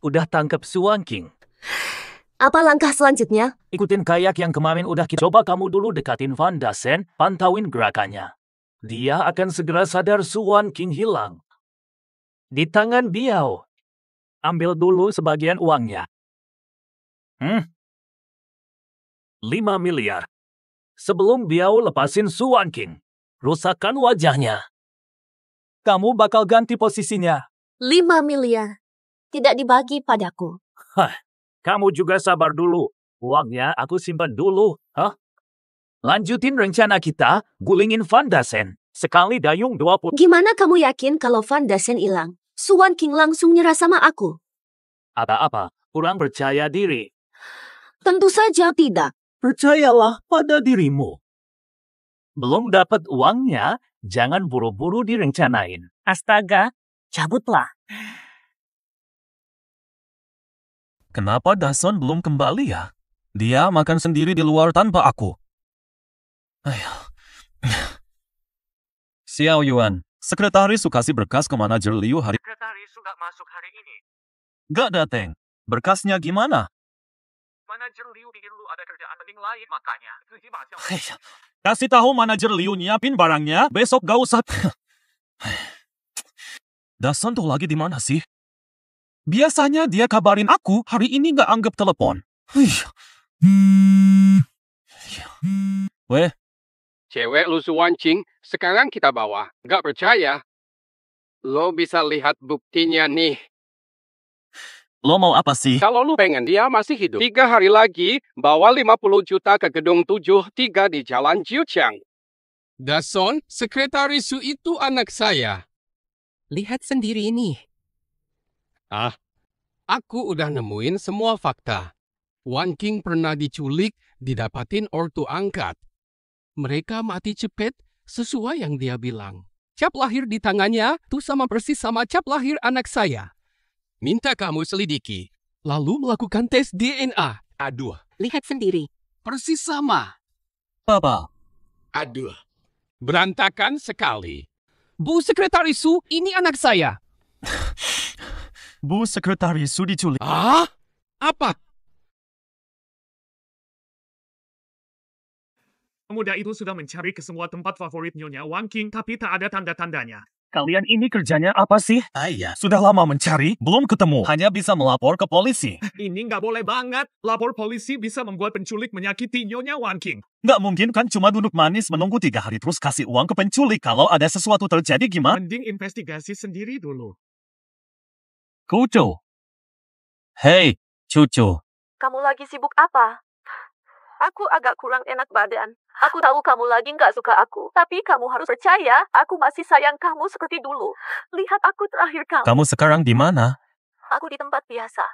Udah tangkap Suan King. Apa langkah selanjutnya? Ikutin kayak yang kemarin udah kita coba. Kamu dulu dekatin Van Dassen, pantauin gerakannya. Dia akan segera sadar Suan King hilang. Di tangan Biao. Ambil dulu sebagian uangnya. 5 miliar. Sebelum Biao lepasin Suan King, rusakkan wajahnya. Kamu bakal ganti posisinya. 5 miliar. Tidak dibagi padaku. Kamu juga sabar dulu. Uangnya aku simpan dulu. Lanjutin rencana kita, gulingin Van Dassen. Sekali dayung 20. Gimana kamu yakin kalau Van Dassen hilang? Suan King langsung nyerah sama aku. Apa-apa, kurang percaya diri. Tentu saja tidak. Percayalah pada dirimu. Belum dapat uangnya, jangan buru-buru direncanain. Astaga, cabutlah. Kenapa Dason belum kembali ya? Dia makan sendiri di luar tanpa aku. Xiao Yuan, sekretaris kasih berkas ke manajer Liu hari... Sekretaris sudah masuk hari ini. Gak dateng. Berkasnya gimana? Manajer Liu pikir lu ada kerjaan penting lain, makanya. Kasih tahu manajer Liu nyiapin barangnya, besok gak usah... Dason tuh lagi di mana sih? Biasanya dia kabarin aku, hari ini gak anggap telepon. Weh. Cewek lu Suan King, sekarang kita bawa. Gak percaya? Lo bisa lihat buktinya nih. Lo mau apa sih? Kalau lu pengen dia masih hidup. 3 hari lagi, bawa 50 juta ke gedung 73 di Jalan Jiuqiang. Dason, sekretaris Su itu anak saya. Lihat sendiri ini. Aku udah nemuin semua fakta. Wan King pernah diculik, didapatin ortu angkat. Mereka mati cepet sesuai yang dia bilang. Cap lahir di tangannya tuh sama persis sama cap lahir anak saya. Minta kamu selidiki, lalu melakukan tes DNA. Aduh, lihat sendiri. Persis sama. Papa. Aduh, berantakan sekali. Bu Sekretaris Su, ini anak saya. Bu Sekretaris Su diculik. Apa? Pemuda itu sudah mencari ke semua tempat favorit Nyonya Wang King, tapi tak ada tanda-tandanya. Kalian ini kerjanya apa sih? Sudah lama mencari, belum ketemu. Hanya bisa melapor ke polisi. Ini nggak boleh banget. Lapor polisi bisa membuat penculik menyakiti Nyonya Wang King. Nggak mungkin kan cuma duduk manis menunggu 3 hari terus kasih uang ke penculik. Kalau ada sesuatu terjadi gimana? Mending investigasi sendiri dulu. Cucu. Hei, Cucu. Kamu lagi sibuk apa? Aku agak kurang enak badan. Aku tahu kamu lagi nggak suka aku. Tapi kamu harus percaya, aku masih sayang kamu seperti dulu. Lihat aku terakhir kamu. Kamu sekarang di mana? Aku di tempat biasa.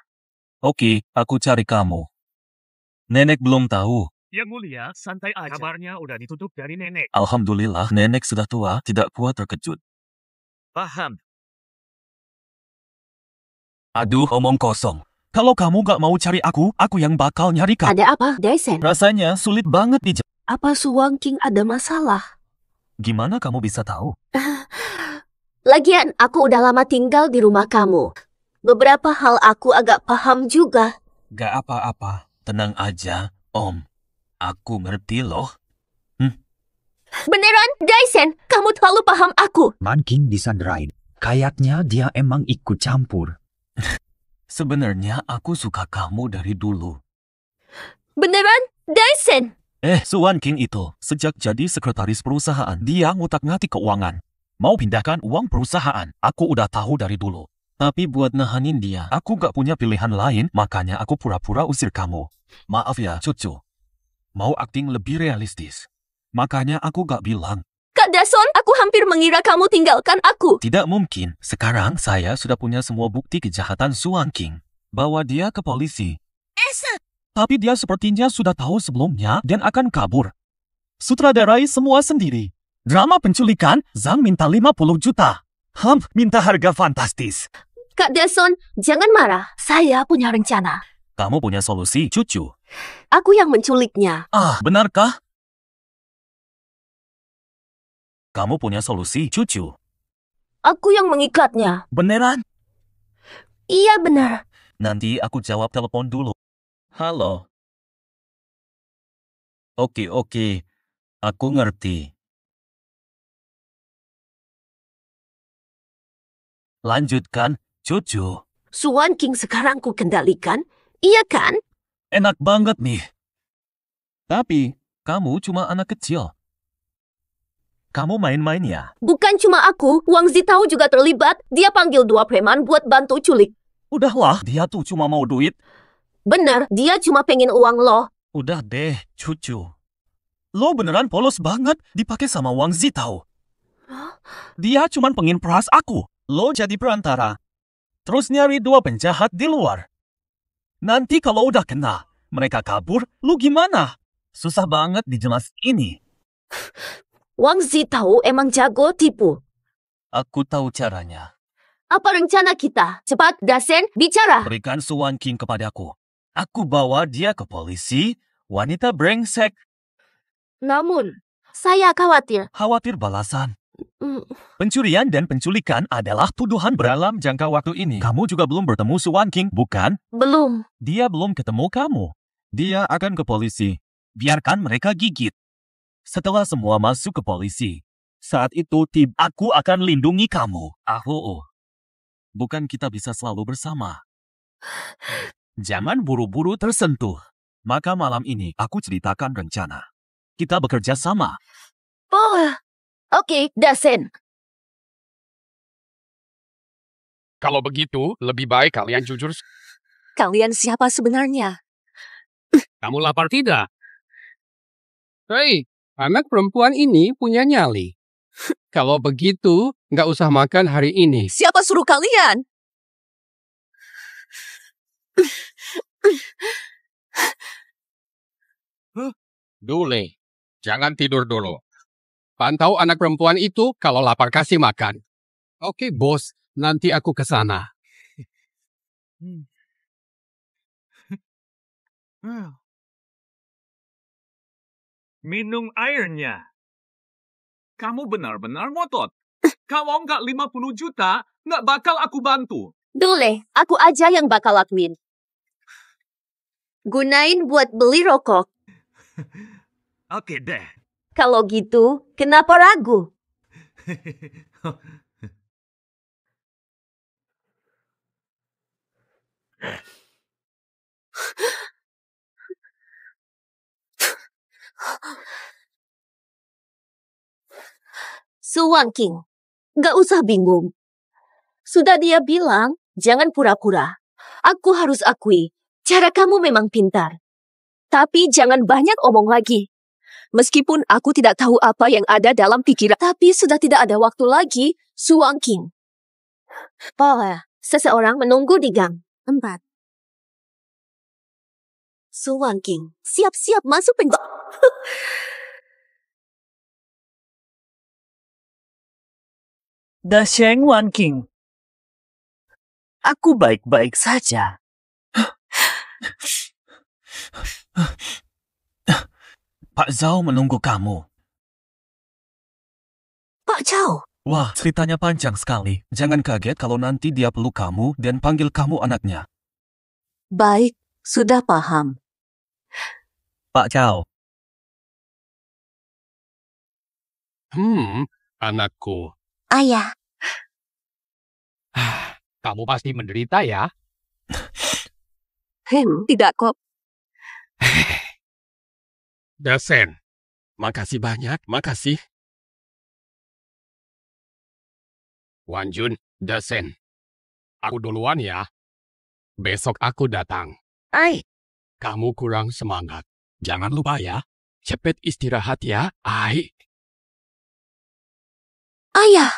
Oke, aku cari kamu. Nenek belum tahu. Yang mulia, santai aja. Kabarnya udah ditutup dari nenek. Alhamdulillah, nenek sudah tua, tidak kuat terkejut. Paham. Aduh, omong kosong. Kalau kamu gak mau cari aku yang bakal nyari kamu. Ada apa, Daisen? Rasanya sulit banget dijawab. Apa Suan King ada masalah? Gimana kamu bisa tahu? Lagian, aku udah lama tinggal di rumah kamu. Beberapa hal aku agak paham juga. Gak apa-apa, tenang aja, Om. Aku ngerti loh. Beneran, Daisen, kamu terlalu paham aku. Man King disanderain. Kayaknya dia emang ikut campur. Sebenarnya aku suka kamu dari dulu. Beneran, Daisen? Suan King itu, sejak jadi sekretaris perusahaan, dia ngutak-ngatik keuangan. Mau pindahkan uang perusahaan, aku udah tahu dari dulu. Tapi buat nahanin dia, aku gak punya pilihan lain, makanya aku pura-pura usir kamu. Maaf ya, Cucu. Mau akting lebih realistis. Makanya aku gak bilang. Kak Dason, aku hampir mengira kamu tinggalkan aku. Tidak mungkin. Sekarang saya sudah punya semua bukti kejahatan Suan King. Bawa dia ke polisi. Tapi dia sepertinya sudah tahu sebelumnya dan akan kabur. Sutradarai semua sendiri. Drama penculikan, Zhang minta 50 juta. Minta harga fantastis. Kak Dason, jangan marah. Saya punya rencana. Kamu punya solusi, cucu. Aku yang menculiknya. Ah, benarkah? Kamu punya solusi, cucu. Aku yang mengikatnya. Beneran? Iya benar. Nanti aku jawab telepon dulu. Halo. Oke. Aku ngerti. Lanjutkan, cucu. Swan King sekarang ku kendalikan, iya kan? Enak banget nih. Tapi, kamu cuma anak kecil. Kamu main-main ya? Bukan cuma aku, Wang Zitao juga terlibat. Dia panggil 2 preman buat bantu culik. Udahlah, dia tuh cuma mau duit. Bener, dia cuma pengen uang lo. Udah deh, cucu. Lo beneran polos banget dipakai sama Wang Zitao. Dia cuma pengen peras aku. Lo jadi perantara. Terus nyari 2 penjahat di luar. Nanti kalau udah kena, mereka kabur, lu gimana? Susah banget dijelas ini. Wang Zitao emang jago tipu. Aku tahu caranya. Apa rencana kita? Cepat, Dasen, bicara. Berikan Swan King kepadaku. Aku bawa dia ke polisi, wanita brengsek. Namun, saya khawatir. Khawatir balasan. Pencurian dan penculikan adalah tuduhan dalam jangka waktu ini. Kamu juga belum bertemu Swan King, bukan? Belum. Dia belum ketemu kamu. Dia akan ke polisi. Biarkan mereka gigit. Setelah semua masuk ke polisi, saat itu aku akan lindungi kamu. Bukan kita bisa selalu bersama. Jangan buru-buru tersentuh. Maka malam ini aku ceritakan rencana. Kita bekerja sama. Oh, oke, Dasen. Kalau begitu, lebih baik kalian jujur. Kalian siapa sebenarnya? Kamu lapar tidak? Hei, anak perempuan ini punya nyali. Kalau begitu, nggak usah makan hari ini. Siapa suruh kalian? Dule, jangan tidur dulu. Pantau anak perempuan itu, kalau lapar kasih makan. Oke, bos, nanti aku ke sana. Minum airnya. Kamu benar-benar ngotot. Kalau nggak 50 juta, nggak bakal aku bantu. Dule, aku aja yang bakal lakuin. Gunain buat beli rokok. Oke deh. Kalau gitu, kenapa ragu? Swan King, gak usah bingung. Sudah dia bilang, jangan pura-pura. Aku harus akui, cara kamu memang pintar. Tapi jangan banyak omong lagi. Meskipun aku tidak tahu apa yang ada dalam pikiran, Tapi sudah tidak ada waktu lagi, Swan King. Seseorang menunggu di gang 4. Swan King, siap-siap masuk penjara. Dasheng Wan King. Aku baik-baik saja. Pak Zhao menunggu kamu. Pak Zhao. Wah, ceritanya panjang sekali. Jangan kaget kalau nanti dia peluk kamu dan panggil kamu anaknya. baik, sudah paham. Pak Zhao. Anakku. Ayah. Kamu pasti menderita ya? Tidak kok. Dasen, makasih banyak, makasih. Wanjun, Dasen, aku duluan ya. Besok aku datang. Kamu kurang semangat. Jangan lupa ya. Cepet istirahat ya, Ayah.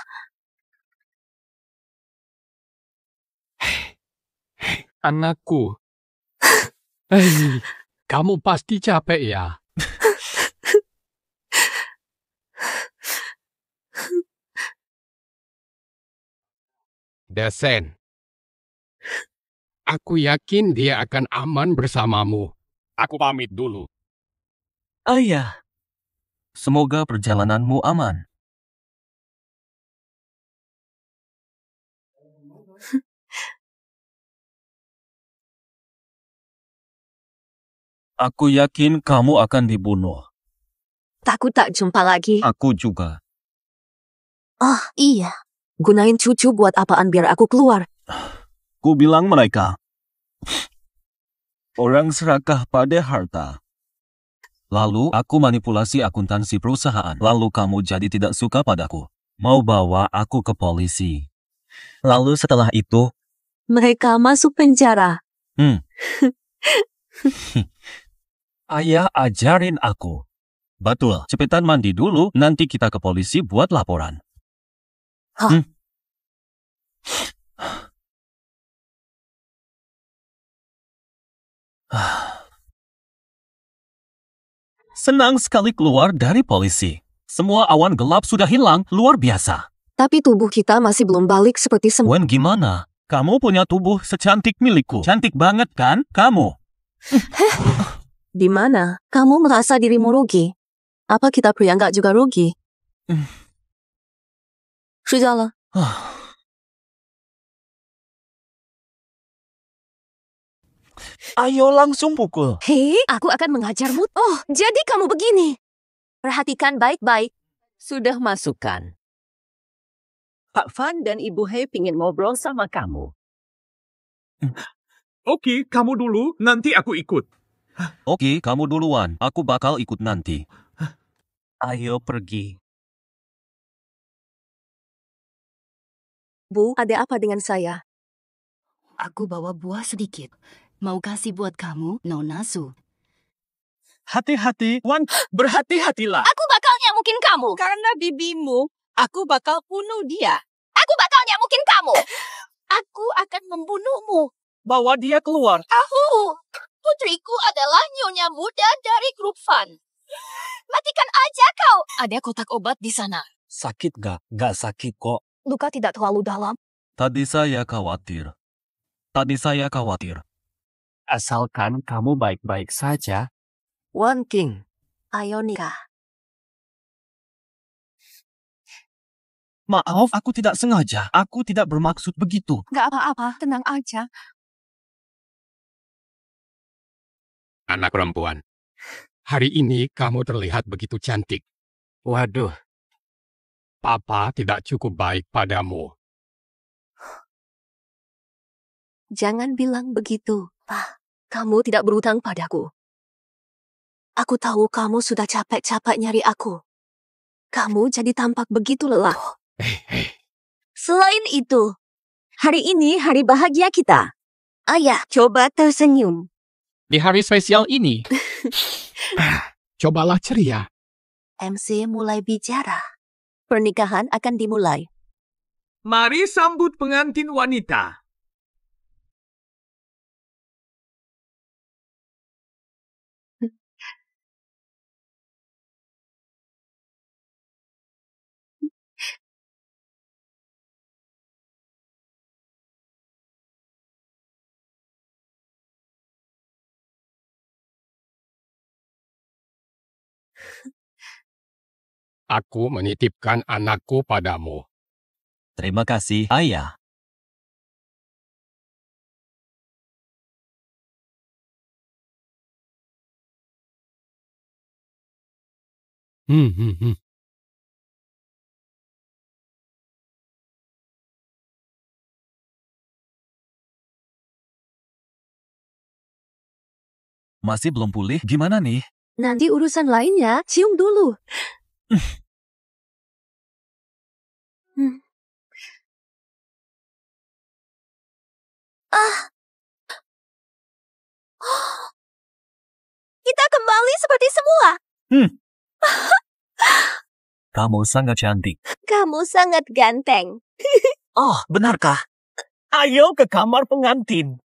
Anakku. Kamu pasti capek ya. Dasen, Aku yakin dia akan aman bersamamu. Aku pamit dulu. Ayah, semoga perjalananmu aman. Aku yakin kamu akan dibunuh. Takut tak jumpa lagi. Aku juga. Oh, iya. Gunain cucu buat apaan biar aku keluar. Ku bilang mereka, orang serakah pada harta. Lalu aku manipulasi akuntansi perusahaan. Lalu kamu jadi tidak suka padaku. Mau bawa aku ke polisi. Lalu setelah itu, mereka masuk penjara. Ayah ajarin aku. Betul, cepetan mandi dulu, nanti kita ke polisi buat laporan. Senang sekali keluar dari polisi. Semua awan gelap sudah hilang, luar biasa. Tapi tubuh kita masih belum balik seperti semula. Wen, gimana? Kamu punya tubuh secantik milikku. Cantik banget kan, kamu? Di mana? Kamu merasa dirimu rugi? Apa kita pria nggak juga rugi? 睡觉了。 Ayo langsung pukul. Hei, aku akan mengajarmu. Oh, jadi kamu begini. Perhatikan baik-baik. Sudah masukkan. Pak Fan dan Ibu Hei pingin ngobrol sama kamu. Oke, kamu dulu, nanti aku ikut. Oke, kamu duluan. Aku bakal ikut nanti. Ayo pergi. Bu, ada apa dengan saya? Aku bawa buah sedikit. Mau kasih buat kamu, Nona Su. Hati-hati, Wan. Berhati-hatilah. Aku bakal nyamukin kamu. Karena bibimu, aku bakal bunuh dia. Aku bakal nyamukin kamu. Aku akan membunuhmu. Bawa dia keluar. Putriku adalah nyonya muda dari grup Fan. Matikan aja kau. Ada kotak obat di sana. Sakit gak? Gak sakit kok. Luka tidak terlalu dalam. Tadi saya khawatir. Asalkan kamu baik-baik saja. Wan King, ayo nikah. Maaf, aku tidak sengaja. Aku tidak bermaksud begitu. Gak apa-apa, tenang aja. Anak perempuan, hari ini kamu terlihat begitu cantik. Waduh. Papa tidak cukup baik padamu. Jangan bilang begitu, Pak. Kamu tidak berhutang padaku. Aku tahu kamu sudah capek-capek nyari aku. Kamu jadi tampak begitu lelah. Selain itu, hari ini hari bahagia kita. Ayah, coba tersenyum. Di hari spesial ini, cobalah ceria. MC mulai bicara. Pernikahan akan dimulai. Mari sambut pengantin wanita. Aku menitipkan anakku padamu. Terima kasih, Ayah. Masih belum pulih? Gimana nih? Nanti urusan lainnya, cium dulu. Kita kembali seperti semula. Kamu sangat cantik. Kamu sangat ganteng. Oh, benarkah? Ayo ke kamar pengantin.